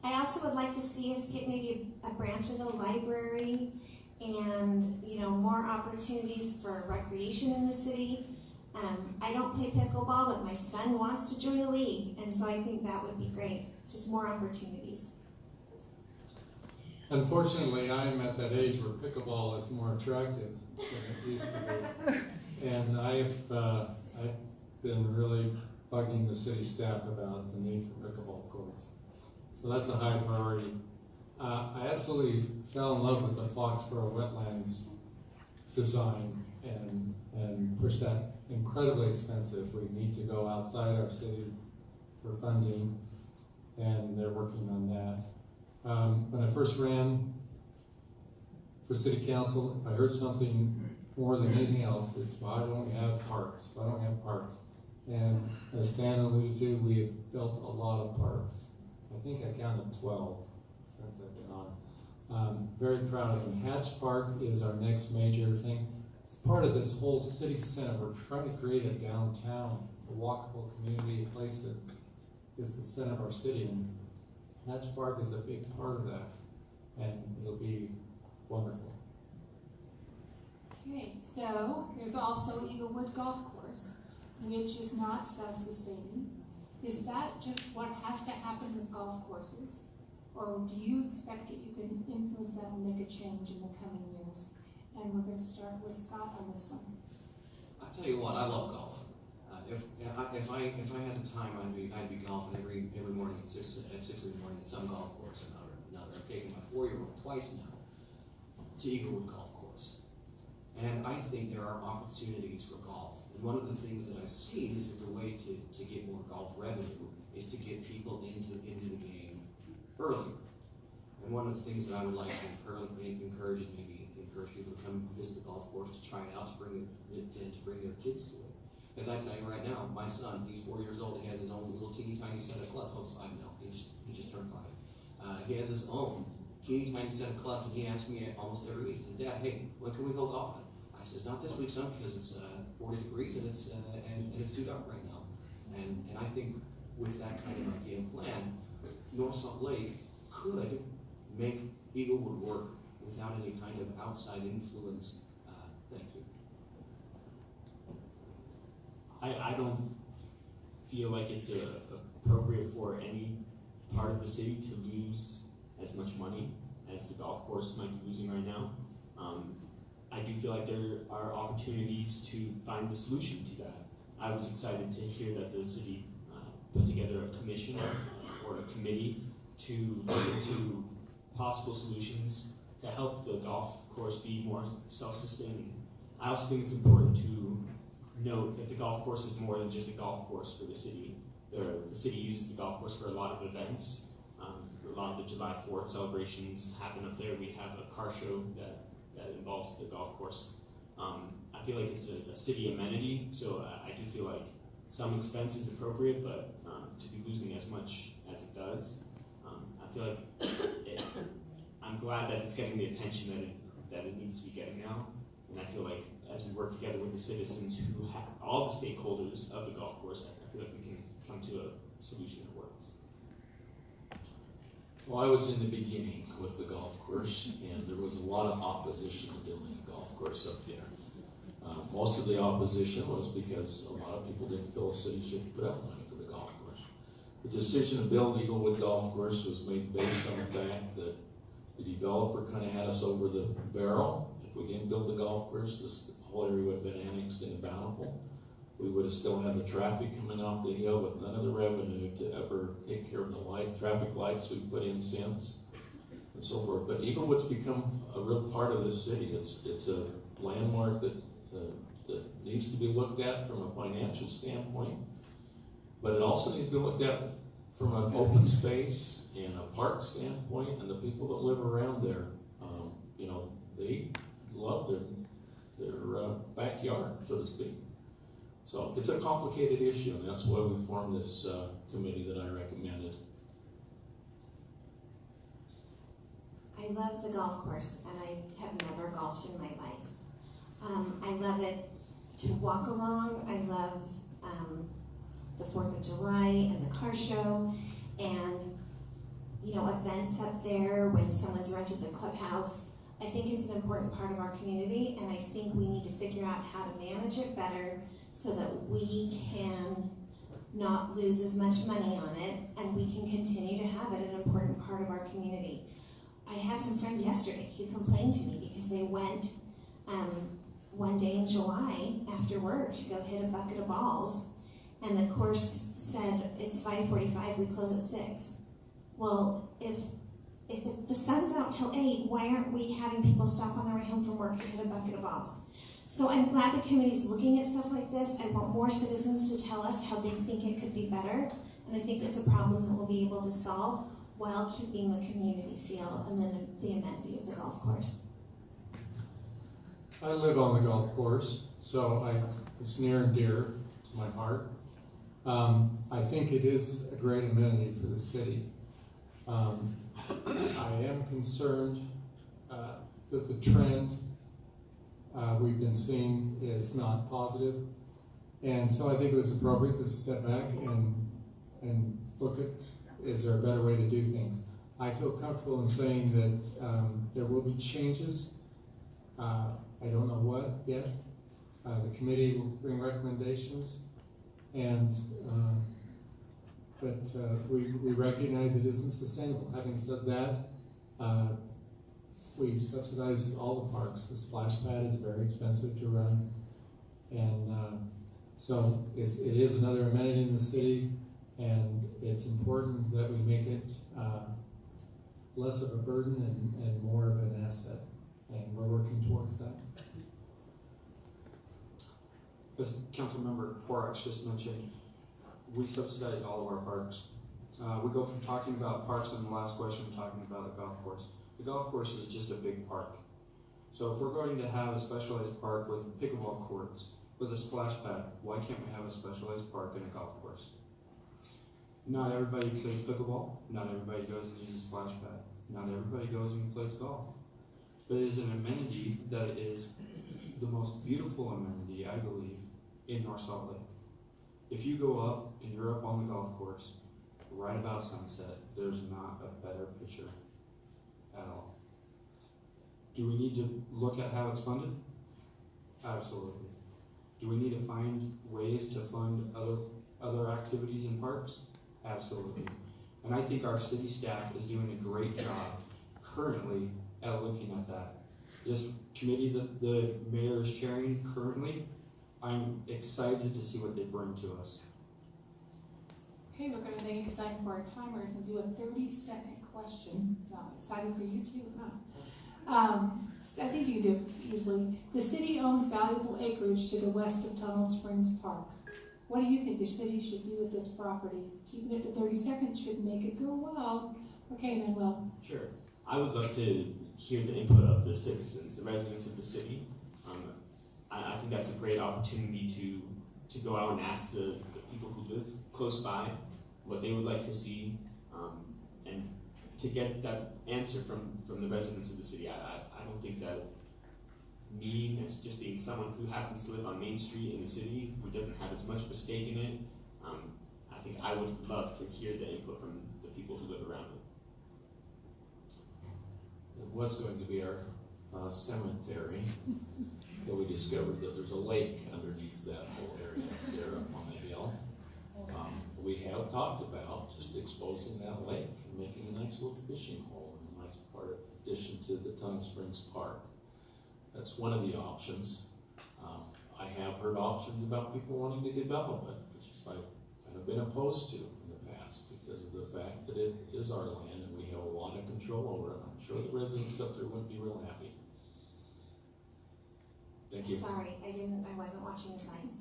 I also would like to see us get maybe a branch of the library and, more opportunities for recreation in the city. I don't play pickleball, but my son wants to join a league, and so I think that would be great. Just more opportunities. Unfortunately, I'm at that age where pickleball is more attractive than it used to be. And I've been really bugging the city staff about the need for pickleball courts. So that's a high priority. I absolutely fell in love with the Foxborough wetlands design and push that incredibly expensive. We need to go outside our city for funding, and they're working on that. When I first ran for city council, if I heard something more than anything else, it's why don't we have parks? Why don't we have parks? And as Stan alluded to, we have built a lot of parks. I think I counted 12 since I've been on. Very proud of them. Hatch Park is our next major thing. It's part of this whole city center. We're trying to create a downtown, a walkable community, a place that is the center of our city. And Hatch Park is a big part of that, and it'll be wonderful. Okay, so there's also Eaglewood Golf Course, which is not self-sustaining. Is that just what has to happen with golf courses? Or do you expect that you can influence that and make a change in the coming years? And we're going to start with Scott on this one. I tell you what, I love golf. If I had the time, I'd be golfing every morning at 6 in the morning at some golf course or another. I've taken my 4-year-old twice now to Eaglewood Golf Course, and I think there are opportunities for golf. And one of the things that I've seen is that the way to get more golf revenue is to get people into the game earlier. And one of the things that I would like to encourage is maybe encourage people to come visit the golf course, to try it out, to bring their kids to it. Because I tell you right now, my son, he's 4 years old. He has his own little teeny tiny set of clubs. Oh, he's 5 now. He just turned 5. He has his own teeny tiny set of clubs, and he asks me almost every week. He says, "Dad, hey, when can we go golfing?" I says, "Not this week, son, because it's 40 degrees and it's too dark right now." And I think with that kind of idea and plan, North Salt Lake could make Eaglewood work without any kind of outside influence. Thank you. I don't feel like it's appropriate for any part of the city to lose as much money as the golf course might be losing right now. I do feel like there are opportunities to find a solution to that. I was excited to hear that the city put together a commission or a committee to look into possible solutions to help the golf course be more self-sustaining. I also think it's important to note that the golf course is more than just a golf course for the city. The city uses the golf course for a lot of events. A lot of the July 4th celebrations happen up there. We have a car show that involves the golf course. I feel like it's a city amenity, so I do feel like some expense is appropriate, but to be losing as much as it does, I feel like I'm glad that it's getting the attention that it needs to be getting now. And I feel like as we work together with the citizens who have all the stakeholders of the golf course, I feel like we can come to a solution that works. Well, I was in the beginning with the golf course, and there was a lot of opposition to building a golf course up there. Most of the opposition was because a lot of people didn't feel the city should put up money for the golf course. The decision to build Eaglewood Golf Course was made based on the fact that the developer kind of had us over the barrel. If we didn't build the golf course, this whole area would have been annexed into Bountiful. We would have still had the traffic coming off the hill with none of the revenue to ever take care of the traffic lights we put in since, and so forth. But Eaglewood's become a real part of this city. It's a landmark that needs to be looked at from a financial standpoint, but it also needs to be looked at from an open space and a park standpoint, and the people that live around there, they love their backyard, so to speak. So it's a complicated issue, and that's why we formed this committee that I recommended. I love the golf course, and I have never golfed in my life. I love it to walk along. I love the 4th of July and the car show, and events up there when someone's rented the clubhouse. I think it's an important part of our community, and I think we need to figure out how to manage it better so that we can not lose as much money on it, and we can continue to have it an important part of our community. I had some friends yesterday who complained to me because they went one day in July after work to go hit a bucket of balls, and the course said it's 5:45, we close at 6. Well, if the sun's out till 8, why aren't we having people stop on their way home from work to hit a bucket of balls? So I'm glad the committee's looking at stuff like this. I want more citizens to tell us how they think it could be better, and I think it's a problem that we'll be able to solve while keeping the community feel and then the amenity of the golf course. I live on the golf course, so it's near and dear to my heart. I think it is a great amenity for the city. I am concerned that the trend we've been seeing is not positive, and so I think it was appropriate to step back and look at, is there a better way to do things? I feel comfortable in saying that there will be changes. I don't know what yet. The committee will bring recommendations, and but we recognize it isn't sustainable. Having said that, we subsidize all the parks. The splash pad is very expensive to run, and so it is another amenity in the city, and it's important that we make it less of a burden and more of an asset, and we're working towards that. As Councilmember Horrocks just mentioned, we subsidize all of our parks. We go from talking about parks in the last question to talking about the golf course. The golf course is just a big park. So if we're going to have a specialized park with pickleball courts, with a splash pad, why can't we have a specialized park and a golf course? Not everybody plays pickleball. Not everybody goes and uses a splash pad. Not everybody goes and plays golf. But it is an amenity that is the most beautiful amenity, I believe, in North Salt Lake. If you go up and you're up on the golf course, right about sunset, there's not a better picture at all. Do we need to look at how it's funded? Absolutely. Do we need to find ways to fund other activities in parks? Absolutely. And I think our city staff is doing a great job currently at looking at that. This committee that the mayor is chairing currently I'm excited to see what they bring to us. Okay, we're gonna make it exciting for our timers and do a 30-second question. Exciting for you too, huh? I think you can do it easily. The city owns valuable acreage to the west of Tunnel Springs Park. What do you think the city should do with this property? Keeping it to 30 seconds should make it go well. Okay, Manuel. Sure. I would love to hear the input of the citizens, the residents of the city. I think that's a great opportunity to go out and ask the people who live close by what they would like to see, and to get that answer from the residents of the city. I don't think that me, as just being someone who happens to live on Main Street in the city, who doesn't have as much of a stake in it, I think I would love to hear the input from the people who live around it. It was going to be our cemetery until we discovered that there's a lake underneath that whole area up there up on the hill. We have talked about just exposing that lake and making a nice little fishing hole and a nice part of addition to the Tunnel Springs Park. That's one of the options. I have heard options about people wanting to develop it, which is I've kind of been opposed to in the past because of the fact that it is our land and we have a lot of control over it. I'm sure the residents up there wouldn't be real happy. Thank you. Sorry, I wasn't watching the signs.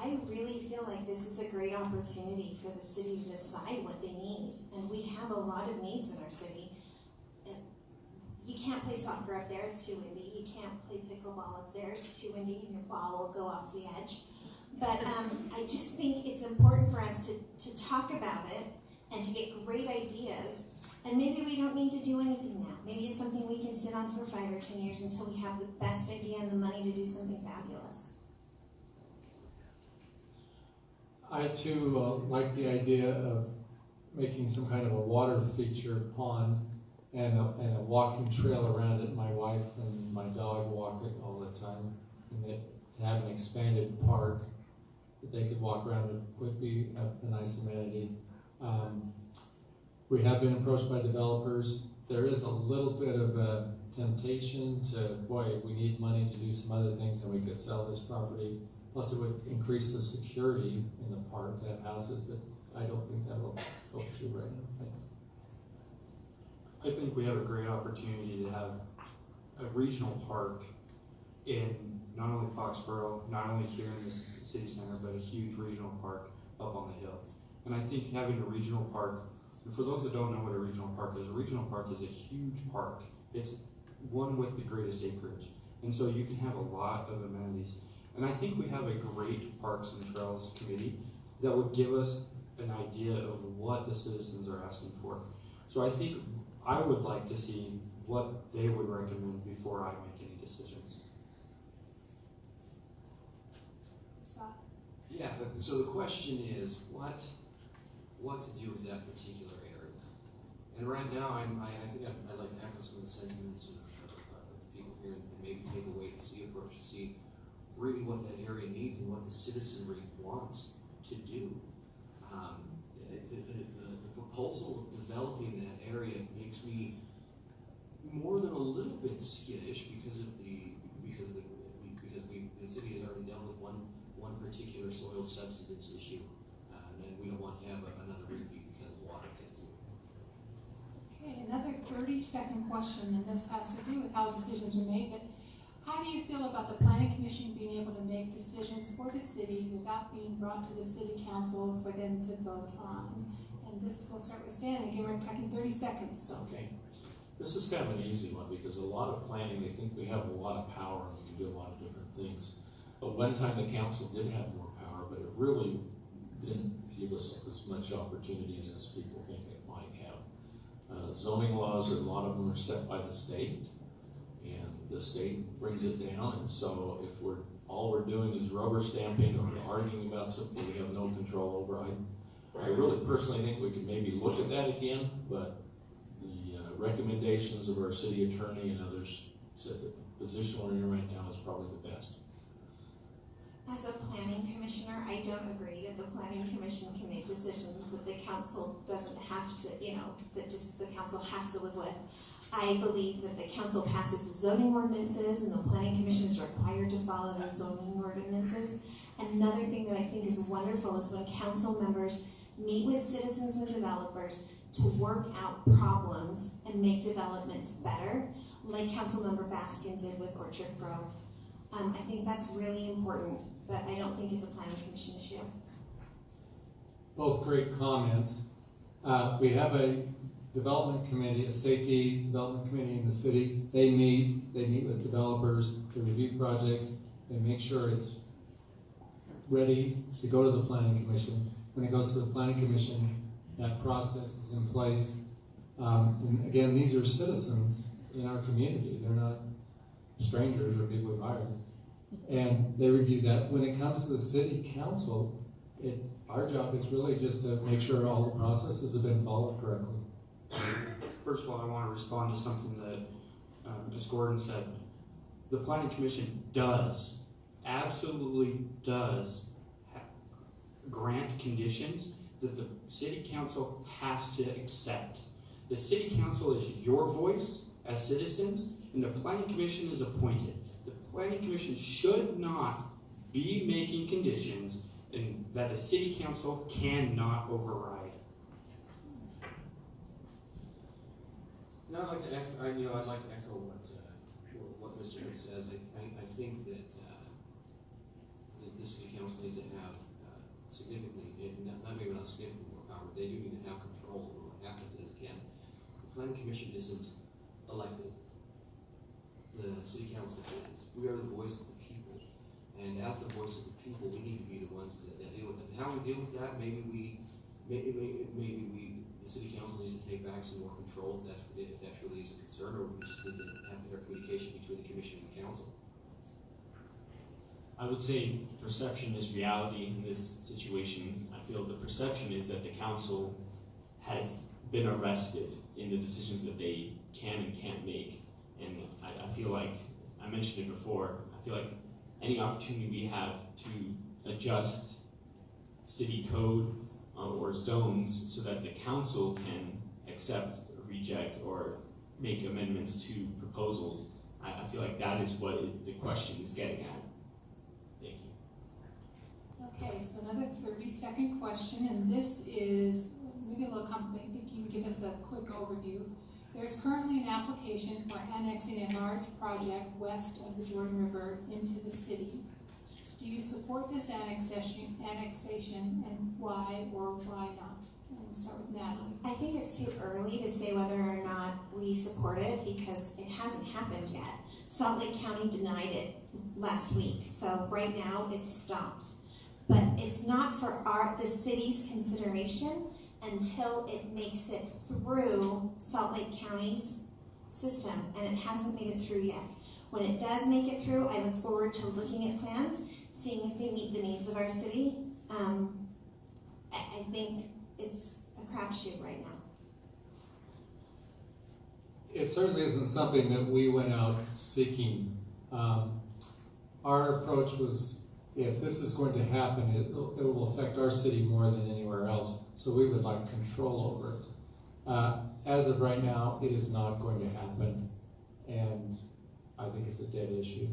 I really feel like this is a great opportunity for the city to decide what they need. And we have a lot of needs in our city. You can't play soccer up there, it's too windy. You can't play pickleball up there, it's too windy and your ball will go off the edge. But I just think it's important for us to talk about it and to get great ideas. And maybe we don't need to do anything now. Maybe it's something we can sit on for 5 or 10 years until we have the best idea and the money to do something fabulous. I too like the idea of making some kind of a water feature pond and a walking trail around it. My wife and my dog walk it all the time. And to have an expanded park that they could walk around would be a nice amenity. We have been approached by developers. There is a little bit of a temptation to, boy, we need money to do some other things and we could sell this property. Plus it would increase the security in the park to have houses, but I don't think that'll go through right now. Thanks. I think we have a great opportunity to have a regional park in not only Foxborough, not only here in the city center, but a huge regional park up on the hill. And I think having a regional park, and for those that don't know what a regional park is a huge park. It's one with the greatest acreage. And so you can have a lot of amenities. And I think we have a great Parks and Trails committee that would give us an idea of what the citizens are asking for. So I think I would like to see what they would recommend before I make any decisions. Scott. Yeah, so the question is what to do with that particular area. And right now, I think I'd like to echo some of the sentiments of the people here and maybe take a wait and see approach to see really what that area needs and what the citizenry wants to do. The proposal of developing that area makes me more than a little bit skittish because the city has already dealt with one particular soil subsidence issue, and we don't want to have another repeat because of water. Okay, another 30-second question, and this has to do with how decisions are made, but how do you feel about the Planning Commission being able to make decisions for the city without being brought to the city council for them to vote on? And this will start with Stan, and again, we're talking 30 seconds. So. Okay. This is kind of an easy one because a lot of planning, they think we have a lot of power and we can do a lot of different things. But one time the council did have more power, but it really didn't give us as much opportunities as people think it might have. Zoning laws, a lot of them are set by the state, and the state brings it down. And so if all we're doing is rubber stamping or arguing about something we have no control over, I really personally think we could maybe look at that again, but the recommendations of our city attorney and others said that the position we're in right now is probably the best. As a planning commissioner, I don't agree that the planning commission can make decisions that the council doesn't have to, that just the council has to live with. I believe that the council passes the zoning ordinances and the planning commission is required to follow the zoning ordinances. Another thing that I think is wonderful is when council members meet with citizens and developers to work out problems and make developments better, like Councilmember Baskin did with Orchard Grove. I think that's really important, but I don't think it's a planning commission issue. Both great comments. We have a development committee, a safety development committee in the city. They meet with developers, they review projects, they make sure it's ready to go to the planning commission. When it goes to the planning commission, that process is in place. And again, these are citizens in our community. They're not strangers or people we've hired. And they review that. When it comes to the city council, our job is really just to make sure all the processes have been followed correctly. First of all, I want to respond to something that Ms. Gordon said. The Planning Commission absolutely does grant conditions that the City Council has to accept. The City Council is your voice as citizens, and the Planning Commission is appointed. The Planning Commission should not be making conditions that the City Council cannot override. No, I'd like to echo what Mr. Hood says. I think that the City Council needs to have significantly, maybe not significantly more power, but they do need to have control over what happens. As again, the Planning Commission isn't elected. The City Council is. We are the voice of the people, and as the voice of the people, we need to be the ones that deal with it. And how we deal with that, maybe the City Council needs to take back some more control if that really is a concern, or we just need to have better communication between the Commission and the Council. I would say perception is reality in this situation. I feel the perception is that the council has been arrested in the decisions that they can and can't make. And I feel like, I mentioned it before, I feel like any opportunity we have to adjust city code or zones so that the council can accept, reject, or make amendments to proposals, I feel like that is what the question is getting at. Thank you. Okay, so another 30-second question, and this is maybe a little complicated. I think you can give us a quick overview. There's currently an application for annexing a large project west of the Jordan River into the city. Do you support this annexation, and why or why not? We'll start with Natalie. I think it's too early to say whether or not we support it because it hasn't happened yet. Salt Lake County denied it last week, so right now it's stopped. But it's not for the city's consideration until it makes it through Salt Lake County's system, and it hasn't made it through yet. When it does make it through, I look forward to looking at plans, seeing if they meet the needs of our city. I think it's a crapshoot right now. It certainly isn't something that we went out seeking. Our approach was, if this is going to happen, it will affect our city more than anywhere else, so we would like control over it. As of right now, it is not going to happen, and I think it's a dead issue.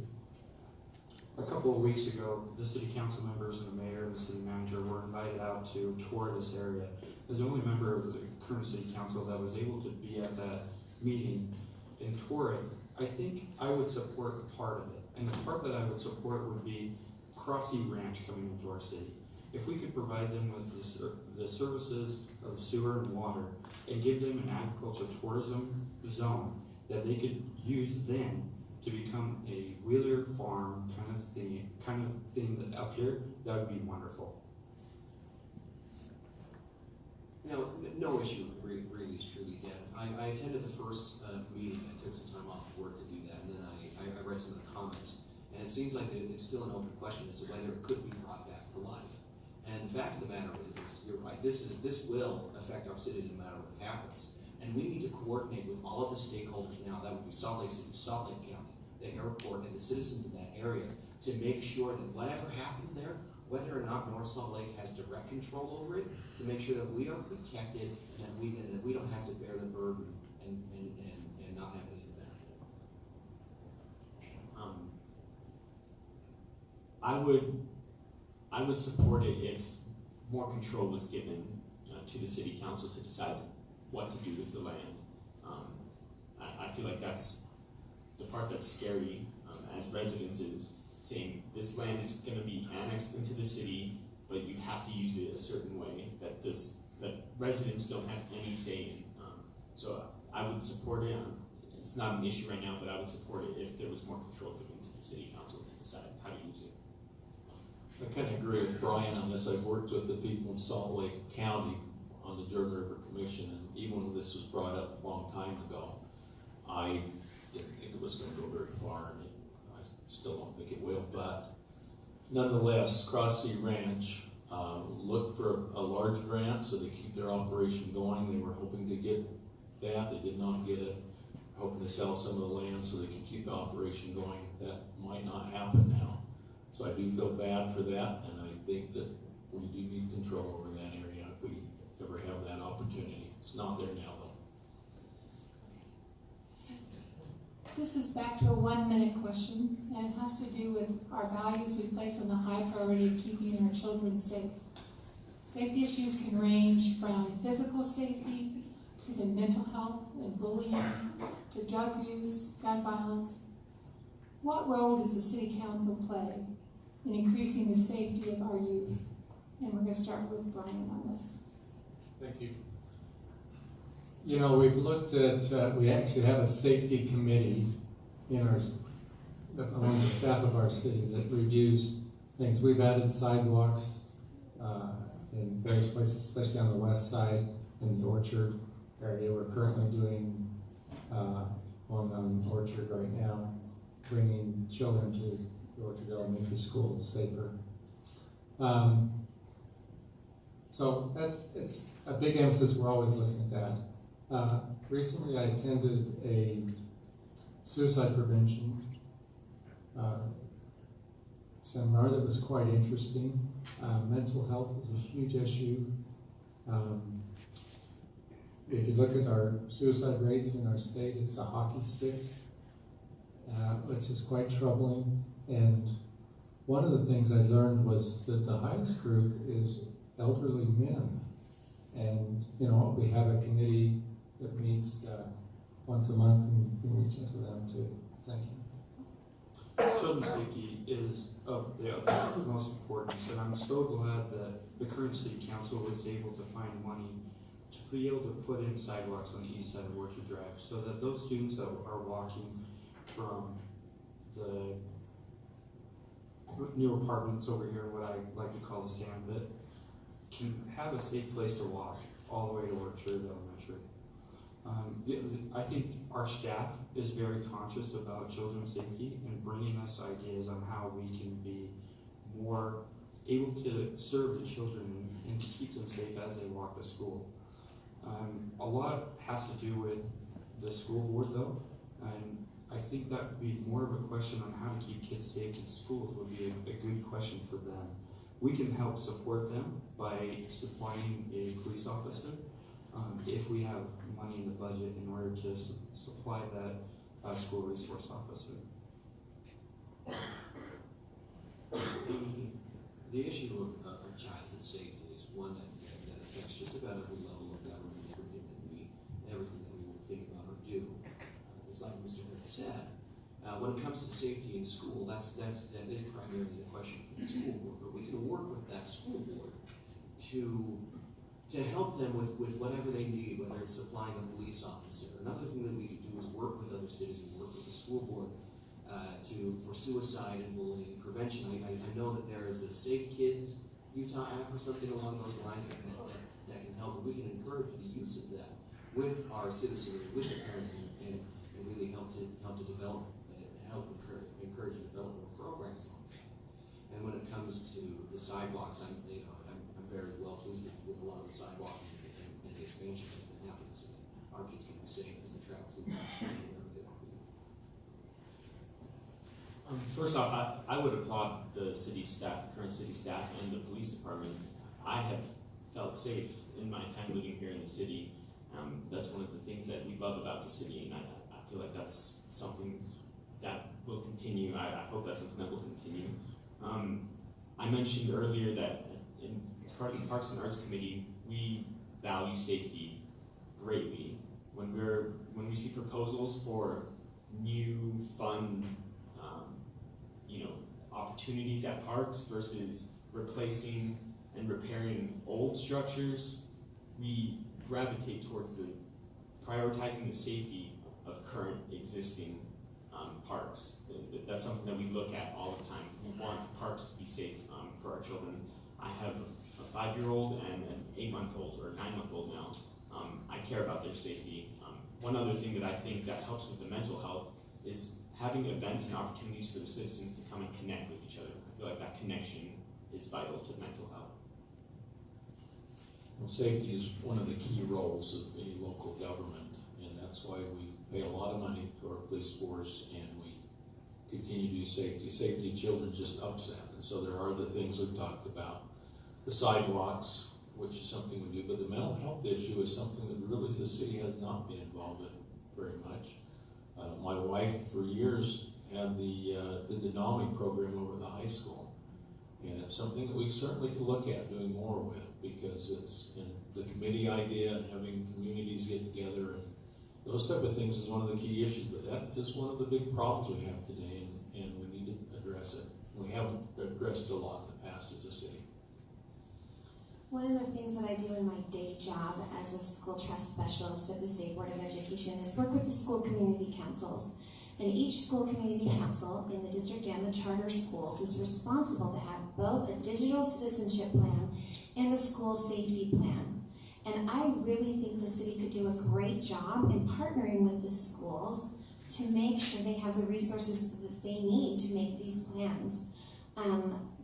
A couple of weeks ago, the City Council members and the mayor and the city manager were invited out to tour this area. As the only member of the current City Council that was able to be at that meeting and tour it, I think I would support part of it. And the part that I would support would be Crossy Ranch coming into our city. If we could provide them with the services of sewer and water and give them an agriculture tourism zone that they could use then to become a Wheeler Farm kind of thing that up here, that would be wonderful. No issue really is truly dead. I attended the first meeting. I took some time off of work to do that, and then I read some of the comments. And it seems like it's still an open question as to whether it could be brought back to life. And the fact of the matter is you're right. This will affect our city no matter what happens. And we need to coordinate with all of the stakeholders now. That would be Salt Lake City, Salt Lake County, the airport, and the citizens in that area to make sure that whatever happens there, whether or not North Salt Lake has direct control over it, to make sure that we are protected and that we don't have to bear the burden and and not have any benefit. I would support it if more control was given to the city council to decide what to do with the land. I feel like that's the part that's scary as residents, is saying this land is going to be annexed into the city, but you have to use it a certain way that residents don't have any say in. So I would support it. It's not an issue right now, but I would support it if there was more control given to the city council to decide how to use it. I kind of agree with Brian on this. I've worked with the people in Salt Lake County on the Jordan River Commission, and even when this was brought up a long time ago, I didn't think it was going to go very far, and I still don't think it will. But nonetheless, Cross Sea Ranch looked for a large grant so they keep their operation going. They were hoping to get that. They did not get it. Hoping to sell some of the land so they can keep the operation going. That might not happen now. So I do feel bad for that, and I think that we do need control over that area if we ever have that opportunity. It's not there now, though. This is back to a 1-minute question, and it has to do with our values we place on the high priority of keeping our children safe. Safety issues can range from physical safety to the mental health and bullying to drug use, gun violence. What role does the city council play in increasing the safety of our youth? And we're going to start with Brian on this. Thank you. You know, we've looked at, we actually have a safety committee among the staff of our city that reviews things. We've added sidewalks in various places, especially on the west side in the Orchard area. We're currently doing one on Orchard right now, bringing children to the Orchard Elementary School safer. So it's a big emphasis. We're always looking at that. Recently I attended a suicide prevention seminar that was quite interesting. Mental health is a huge issue. If you look at our suicide rates in our state, it's a hockey stick, which is quite troubling. And one of the things I learned was that the highest group is elderly men. And, you know, we have a committee that meets once a month, and we reach out to them too. Thank you. Children's safety is of the utmost importance, and I'm so glad that the current city council was able to find money to be able to put in sidewalks on the east side of Orchard Drive, so that those students that are walking from the new apartments over here, what I like to call the sand pit, can have a safe place to walk all the way to Orchard Elementary. I think our staff is very conscious about children's safety and bringing us ideas on how we can be more able to serve the children and to keep them safe as they walk to school. A lot has to do with the school board though, and I think that would be more of a question on how to keep kids safe in schools would be a good question for them. We can help support them by supplying a police officer if we have money in the budget in order to supply that school resource officer. The issue of childhood safety is one that affects just about every level of government, everything that we will think about or do. It's like Mr. Hood said, when it comes to safety in school, that is primarily a question for the school board, but we can work with that school board to help them with whatever they need, whether it's supplying a police officer. Another thing that we could do is work with other cities and work with the school board for suicide and bullying prevention. I know that there is a Safe Kids Utah app or something along those lines that can help. We can encourage the use of that with our citizens, with the parents, and really help to develop, encourage the development of programs like that. And when it comes to the sidewalks, I'm very well pleased with a lot of the sidewalk and the expansion that's been happening, so that our kids can be safe as they travel to school. First off, I would applaud the city staff, current city staff, and the police department. I have felt safe in my time living here in the city. That's one of the things that we love about the city, and I feel like that's something that will continue. I hope that's something that will continue. I mentioned earlier that as part of the Parks and Arts Committee, we value safety greatly. When we see proposals for new, fun, opportunities at parks versus replacing and repairing old structures, we gravitate towards prioritizing the safety of current existing parks. That's something that we look at all the time. We want the parks to be safe for our children. I have a 5-year-old and an 8-month-old or 9-month-old now. I care about their safety. One other thing that I think that helps with the mental health is having events and opportunities for the citizens to come and connect with each other. I feel like that connection is vital to mental health. Well, safety is one of the key roles of any local government, and that's why we pay a lot of money to our police force, and we continue to do safety. Safety of children just ups that, and so there are the things we've talked about. The sidewalks, which is something we do, but the mental health issue is something that really the city has not been involved with very much. My wife, for years, had the Denali program over at the high school, and it's something that we certainly could look at doing more with, because it's in the committee idea and having communities get together and those type of things is one of the key issues, but that is one of the big problems we have today, and we need to address it. We haven't addressed it a lot in the past as a city. One of the things that I do in my day job as a school trust specialist at the State Board of Education is work with the school community councils. And each school community council in the district and the charter schools is responsible to have both a digital citizenship plan and a school safety plan. And I really think the city could do a great job in partnering with the schools to make sure they have the resources that they need to make these plans.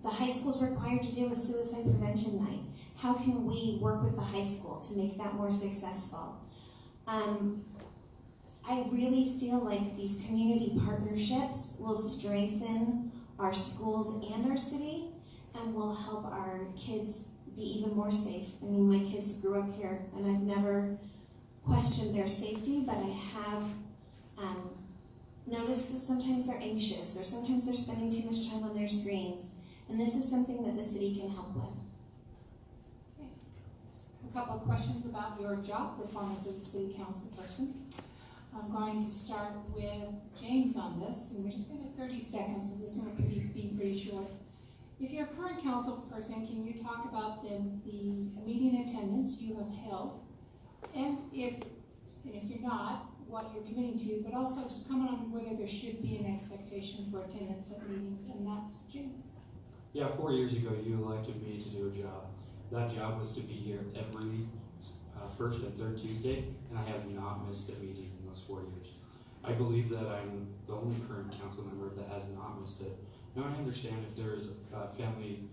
The high school is required to do a suicide prevention night. How can we work with the high school to make that more successful? I really feel like these community partnerships will strengthen our schools and our city and will help our kids be even more safe. I mean, my kids grew up here and I've never questioned their safety, but I have noticed that sometimes they're anxious or sometimes they're spending too much time on their screens. And this is something that the city can help with. Okay. A couple of questions about your job performance as a city council person. I'm going to start with James on this, and we're just going to 30 seconds, so this one will be pretty short. If you're a current council person, can you talk about the meeting attendance you have held, and if you're not, what you're committing to, but also just comment on whether there should be an expectation for attendance at meetings, and that's James. Yeah, 4 years ago, you elected me to do a job. That job was to be here every first and third Tuesday, and I have not missed a meeting in those 4 years. I believe that I'm the only current council member that has not missed it. Now I understand if there's family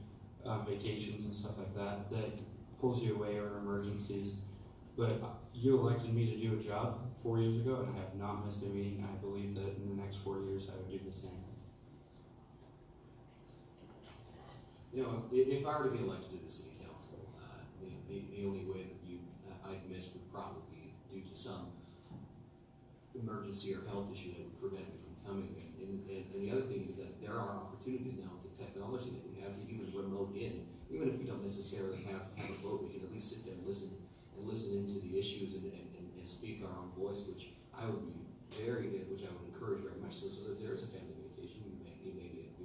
vacations and stuff like that that pulls you away or emergencies, but you elected me to do a job 4 years ago, and I have not missed a meeting. I believe that in the next 4 years I would do the same. You know, if I were to be elected to the city council, the only way that I'd miss would probably be due to some emergency or health issue that would prevent me from coming. And the other thing is that there are opportunities now with the technology that we have to even remote in. Even if we don't necessarily have a vote, we can at least sit there and listen into the issues and speak our own voice, which I would be which I would encourage very much. So that if there is a family vacation, we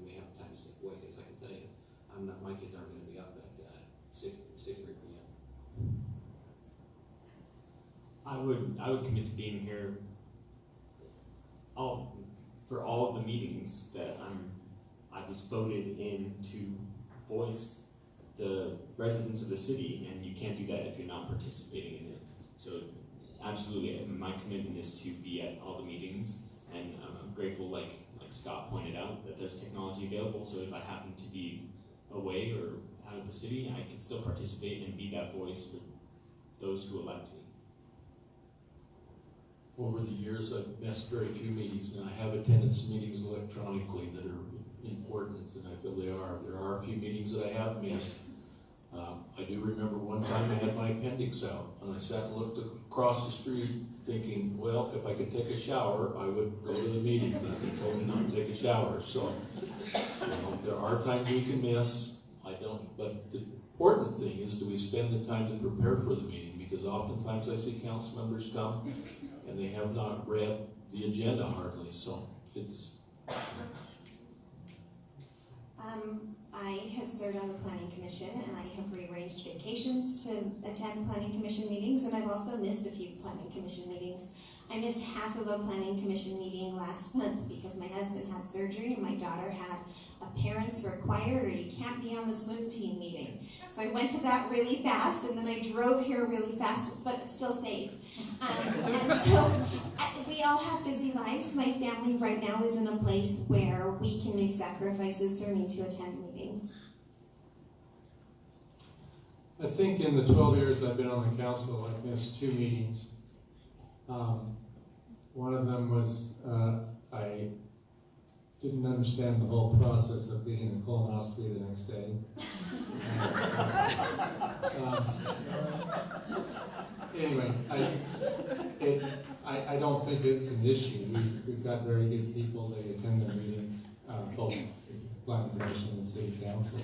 may have time to step away. Because I can tell you, my kids aren't going to be up at 6 or 8 p.m. I would commit to being here for all of the meetings that I was voted in to voice the residents of the city, and you can't do that if you're not participating in it. So absolutely, my commitment is to be at all the meetings, and I'm grateful, like Scott pointed out, that there's technology available, so if I happen to be away or out of the city, I can still participate and be that voice for those who elect me. Over the years, I've missed very few meetings, and I have attendance meetings electronically that are important, and I feel they are. There are a few meetings that I have missed. I do remember one time I had my appendix out, and I sat and looked across the street thinking, well, if I could take a shower, I would go to the meeting, but they told me not to take a shower, so, you know, there are times we can miss. I don't, but the important thing is, do we spend the time to prepare for the meeting? Because oftentimes I see council members come, and they have not read the agenda hardly, so it's... I have served on the Planning Commission, and I have rearranged vacations to attend Planning Commission meetings, and I've also missed a few Planning Commission meetings. I missed half of a Planning Commission meeting last month because my husband had surgery and my daughter had a parents required or you can't be on the swim team meeting. So I went to that really fast, and then I drove here really fast, but still safe. And so we all have busy lives. My family right now is in a place where we can make sacrifices for me to attend meetings. I think in the 12 years I've been on the council, I've missed 2 meetings. One of them was I didn't understand the whole process of getting a colonoscopy the next day. Anyway, I don't think it's an issue. We've got very good people. They attend the meetings, both Planning Commission and City Council.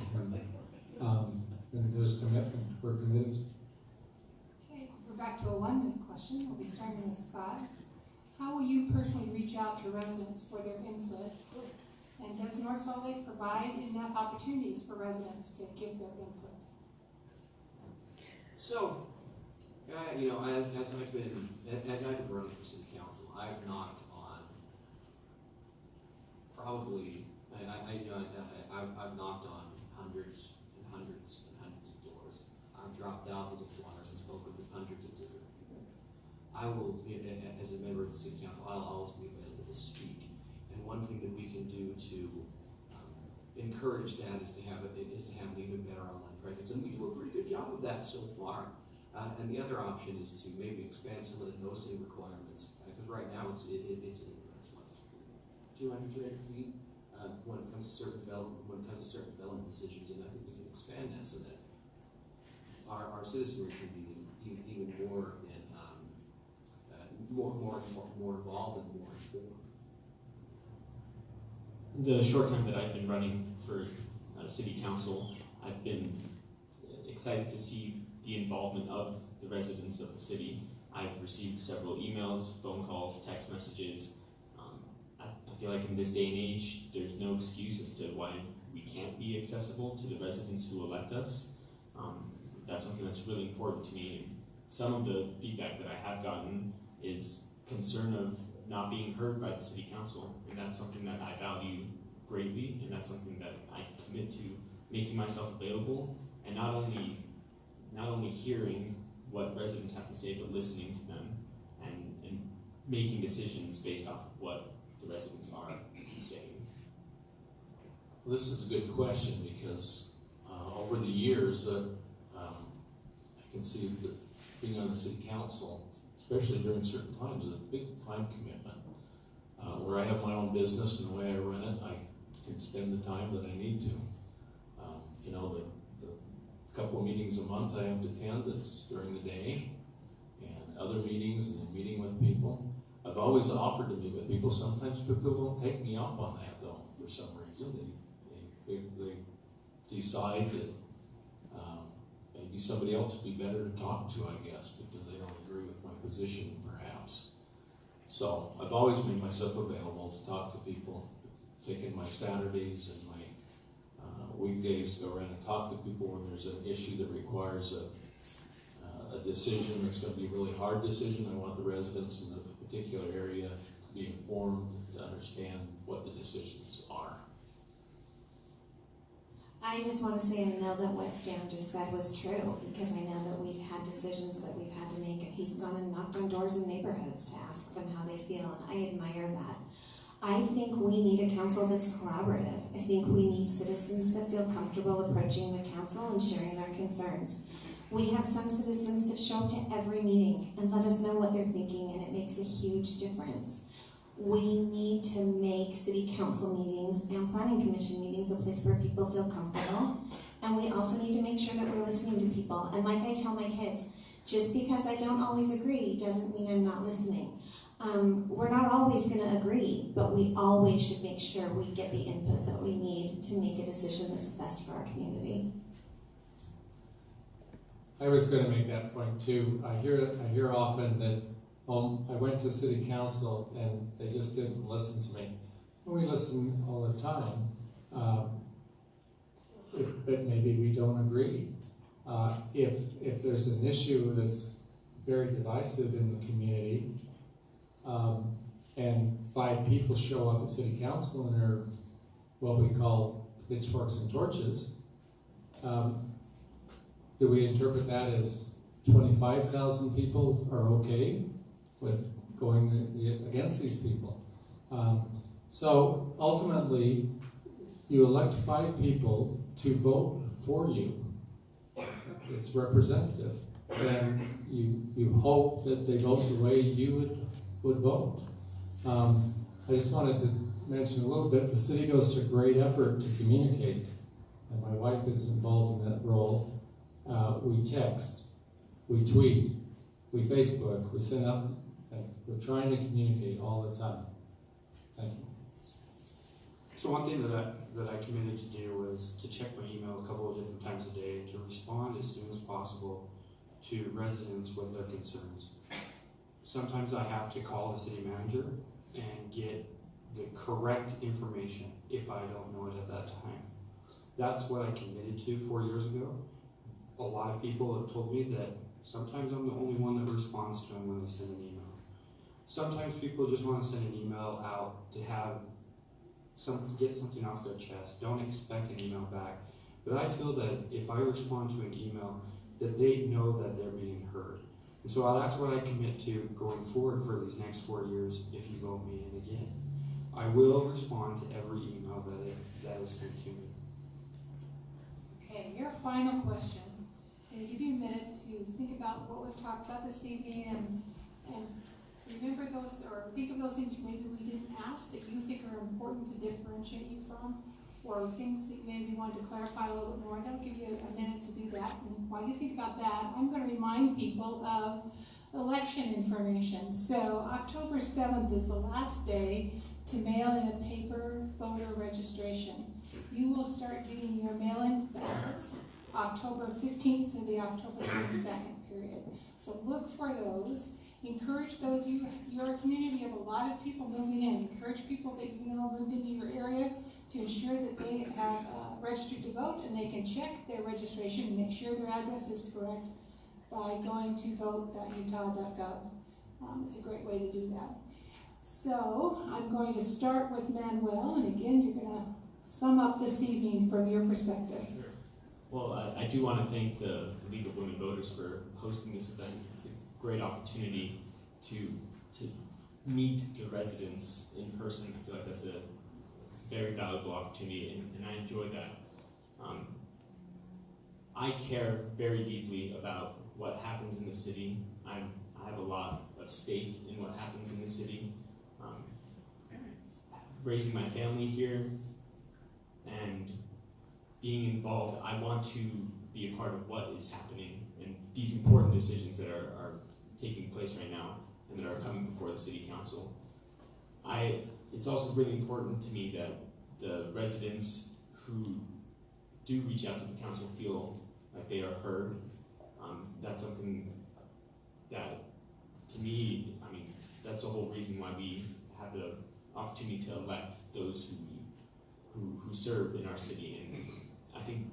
And there's commitment. We're committed. Okay, we're back to a 1-minute question. We'll be starting with Scott. How will you personally reach out to residents for their input? And does North Salt Lake provide enough opportunities for residents to give their input? So, you know, as I've been running for city council, I've knocked on probably I've knocked on hundreds and hundreds and hundreds of doors. I've dropped thousands of flyers and spoken with hundreds of different people. I will, as a member of the city council, I'll always be available to speak. And one thing that we can do to encourage that is to have an even better online presence, and we do a pretty good job of that so far. And the other option is to maybe expand some of the noticing requirements, because right now it's 200, 300 feet when it comes to certain development decisions, and I think we can expand that so that our citizenry can be even more more involved and more informed. The short time that I've been running for city council, I've been excited to see the involvement of the residents of the city. I've received several emails, phone calls, text messages. I feel like in this day and age, there's no excuse as to why we can't be accessible to the residents who elect us. That's something that's really important to me. And some of the feedback that I have gotten is concern of not being heard by the city council, and that's something that I value greatly, and that's something that I commit to making myself available, and not only hearing what residents have to say, but listening to them and making decisions based off of what the residents are saying. Well, this is a good question because over the years, I can see that being on the city council, especially during certain times, is a big time commitment. Where I have my own business and the way I run it, I can spend the time that I need to. You know, the couple of meetings a month I have to attend, it's during the day, and other meetings, and then meeting with people. I've always offered to meet with people. Sometimes people don't take me up on that, though, for some reason. They decide that maybe somebody else would be better to talk to, I guess, because they don't agree with my position, perhaps. So I've always made myself available to talk to people, taking my Saturdays and my weekdays to go around and talk to people when there's an issue that requires a decision that's going to be a really hard decision. I want the residents in a particular area to be informed, to understand what the decisions are. I just want to say I know that what Stan just said was true, because I know that we've had decisions that we've had to make, and he's gone and knocked on doors in neighborhoods to ask them how they feel, and I admire that. I think we need a council that's collaborative. I think we need citizens that feel comfortable approaching the council and sharing their concerns. We have some citizens that show up to every meeting and let us know what they're thinking, and it makes a huge difference. We need to make city council meetings and planning commission meetings a place where people feel comfortable, and we also need to make sure that we're listening to people. people. And like I tell my kids, just because I don't always agree doesn't mean I'm not listening. We're not always going to agree, but we always should make sure we get the input that we need to make a decision that's best for our community. I was going to make that point too. I hear often that I went to city council and they just didn't listen to me. We listen all the time, but maybe we don't agree. If there's an issue that's very divisive in the community, and 5 people show up at city council and they're what we call pitchforks and torches, do we interpret that as 25,000 people are okay with going against these people? So ultimately, you elect 5 people to vote for you. It's representative. And you hope that they vote the way you would vote. I just wanted to mention a little bit, the city goes to great effort to communicate, and my wife is involved in that role. We text, we tweet, we Facebook, we send out, we're trying to communicate all the time. Thank you. So one thing that I committed to do was to check my email a couple of different times a day to respond as soon as possible to residents with their concerns. Sometimes I have to call the city manager and get the correct information if I don't know it at that time. That's what I committed to 4 years ago. A lot of people have told me that sometimes I'm the only one that responds to them when they send an email. Sometimes people just want to send an email out to get something off their chest. Don't expect an email back. But I feel that if I respond to an email, that they know that they're being heard. And so that's what I commit to going forward for these next 4 years if you vote me in again. I will respond to every email that is sent to me. Okay, your final question. I'm going to give you a minute to think about what we've talked about this evening and remember those, or think of those things maybe we didn't ask that you think are important to differentiate you from, or things that you maybe wanted to clarify a little bit more. That'll give you a minute to do that. And while you think about that, I'm going to remind people of election information. So October 7th is the last day to mail in a paper voter registration. You will start getting your mail-in ballots October 15th to the October 22nd period. So look for those. Encourage those, you're a community of a lot of people moving in. Encourage people that you know moved into your area to ensure that they have registered to vote, and they can check their registration and make sure their address is correct by going to vote.utah.gov. It's a great way to do that. So I'm going to start with Manuel, and again, you're going to sum up this evening from your perspective. Sure. Well, I do want to thank the League of Women Voters for hosting this event. It's a great opportunity to meet the residents in person. I feel like that's a very valuable opportunity, and I enjoy that. I care very deeply about what happens in the city. I have a lot of stake in what happens in the city. Raising my family here and being involved, I want to be a part of what is happening and these important decisions that are taking place right now and that are coming before the city council. It's also really important to me that the residents who do reach out to the council feel like they are heard. That's something that, to me, I mean, that's the whole reason why we have the opportunity to elect those who serve in our city. And I think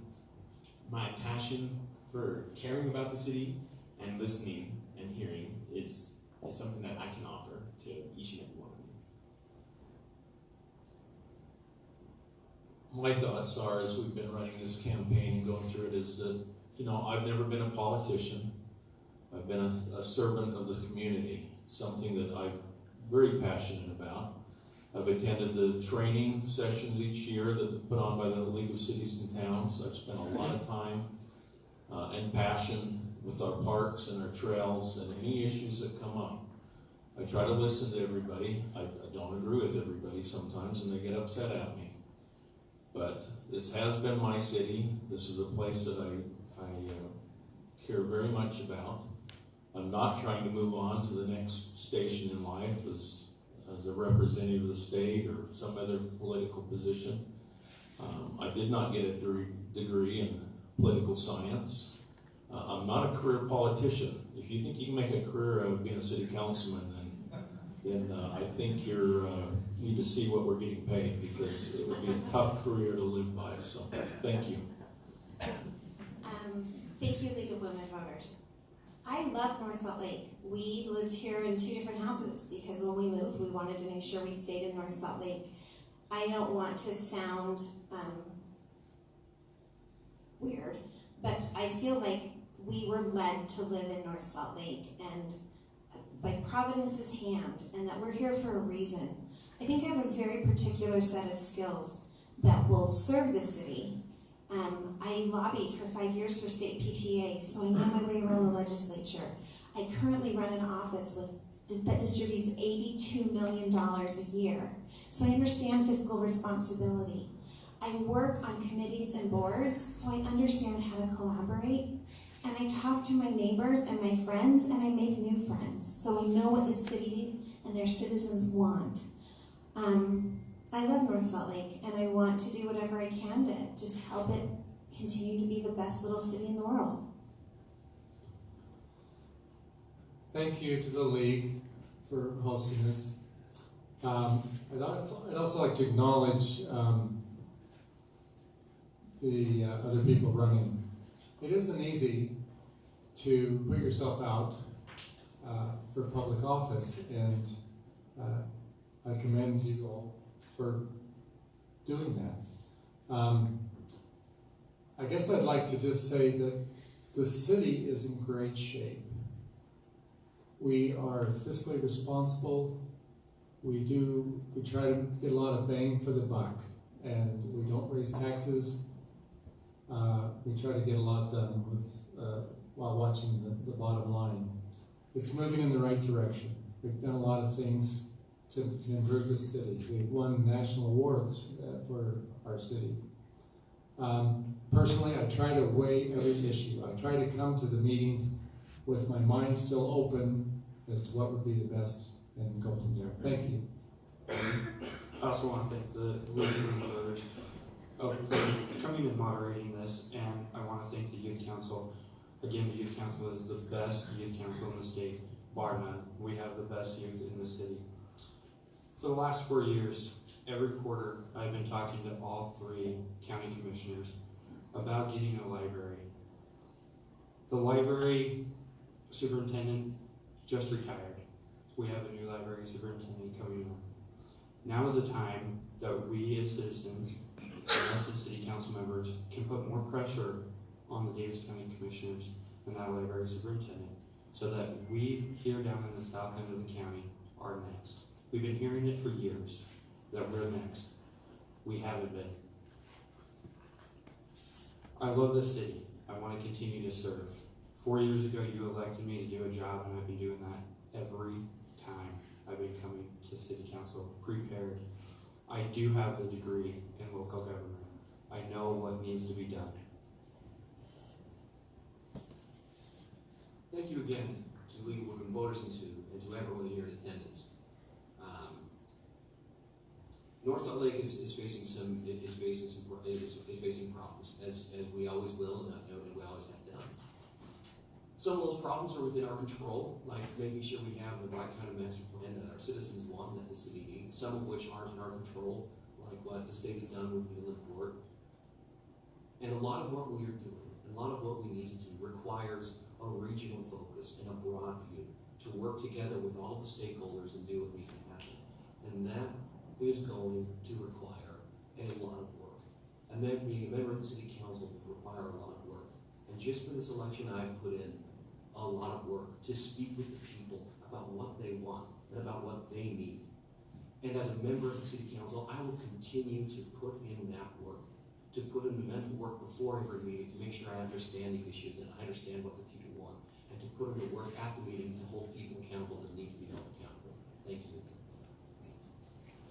my passion for caring about the city and listening and hearing is something that I can offer to each and every one of you. My thoughts are, as we've been running this campaign and going through it, is that, I've never been a politician. I've been a servant of the community, something that I'm very passionate about. I've attended the training sessions each year that are put on by the League of Cities and Towns. I've spent a lot of time and passion with our parks and our trails and any issues that come up. I try to listen to everybody. I don't agree with everybody sometimes, and they get upset at me. But this has been my city. This is a place that I care very much about. I'm not trying to move on to the next station in life as a representative of the state or some other political position. I did not get a degree in political science. I'm not a career politician. If you think you can make a career out of being a city councilman, then I think you need to see what we're getting paid, because it would be a tough career to live by. So, thank you. Thank you, League of Women Voters. I love North Salt Lake. We lived here in 2 different houses because when we moved, we wanted to make sure we stayed in North Salt Lake. I don't want to sound weird, but I feel like we were led to live in North Salt Lake and by Providence's hand, and that we're here for a reason. I think I have a very particular set of skills that will serve the city. I lobbied for 5 years for state PTA, so I know my way around the legislature. I currently run an office that distributes $82 million a year, so I understand fiscal responsibility. I work on committees and boards, so I understand how to collaborate. And I talk to my neighbors and my friends, and I make new friends, so I know what the city and their citizens want. I love North Salt Lake, and I want to do whatever I can to just help it continue to be the best little city in the world. Thank you to the League for hosting this. I'd also like to acknowledge the other people running. It isn't easy to put yourself out for public office, and I commend you all for doing that. I guess I'd like to just say that the city is in great shape. We are fiscally responsible. We try to get a lot of bang for the buck, and we don't raise taxes. We try to get a lot done while watching the bottom line. It's moving in the right direction. We've done a lot of things to improve the city. We've won national awards for our city. Personally, I try to weigh every issue. I try to come to the meetings with my mind still open as to what would be the best, and go from there. Thank you. I also want to thank the League of Women Voters for coming and moderating this, and I want to thank the Youth Council. Again, the Youth Council is the best youth council in the state, bar none. We have the best youth in the city. For the last 4 years, every quarter, I've been talking to all 3 county commissioners about getting a library. The library superintendent just retired. We have a new library superintendent coming on. Now is the time that we as citizens, and us as city council members, can put more pressure on the Davis County commissioners and that library superintendent, so that we here down in the south end of the county are next. We've been hearing it for years, that we're next. We haven't been. I love this city. I want to continue to serve. 4 years ago, you elected me to do a job, and I've been doing that every time I've been coming to city council prepared. I do have the degree in local government. I know what needs to be done. Thank you again to League of Women Voters and to everyone here in attendance. North Salt Lake is facing problems, as we always will and we always have done. Some of those problems are within our control, like making sure we have the right kind of master plan that our citizens want, that the city needs. Some of which aren't in our control, like what the state has done with Midland Court. And a lot of what we are doing, and a lot of what we need to do, requires a regional focus and a broad view to work together with all the stakeholders and do what needs to happen. And that is going to require a lot of work. And then being a member of the city council will require a lot of work. And just for this election, I've put in a lot of work to speak with the people about what they want and about what they need. And as a member of the city council, I will continue to put in that work, to put in the mental work before every meeting to make sure I understand the issues and I understand what the people want, and to put in the work at the meeting to hold people accountable that need to be held accountable. Thank you.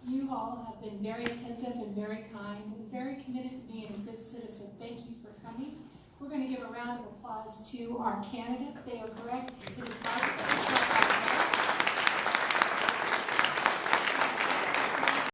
You all have been very attentive and very kind and very committed to being a good citizen. Thank you for coming. We're going to give a round of applause to our candidates. They are correct. It is 5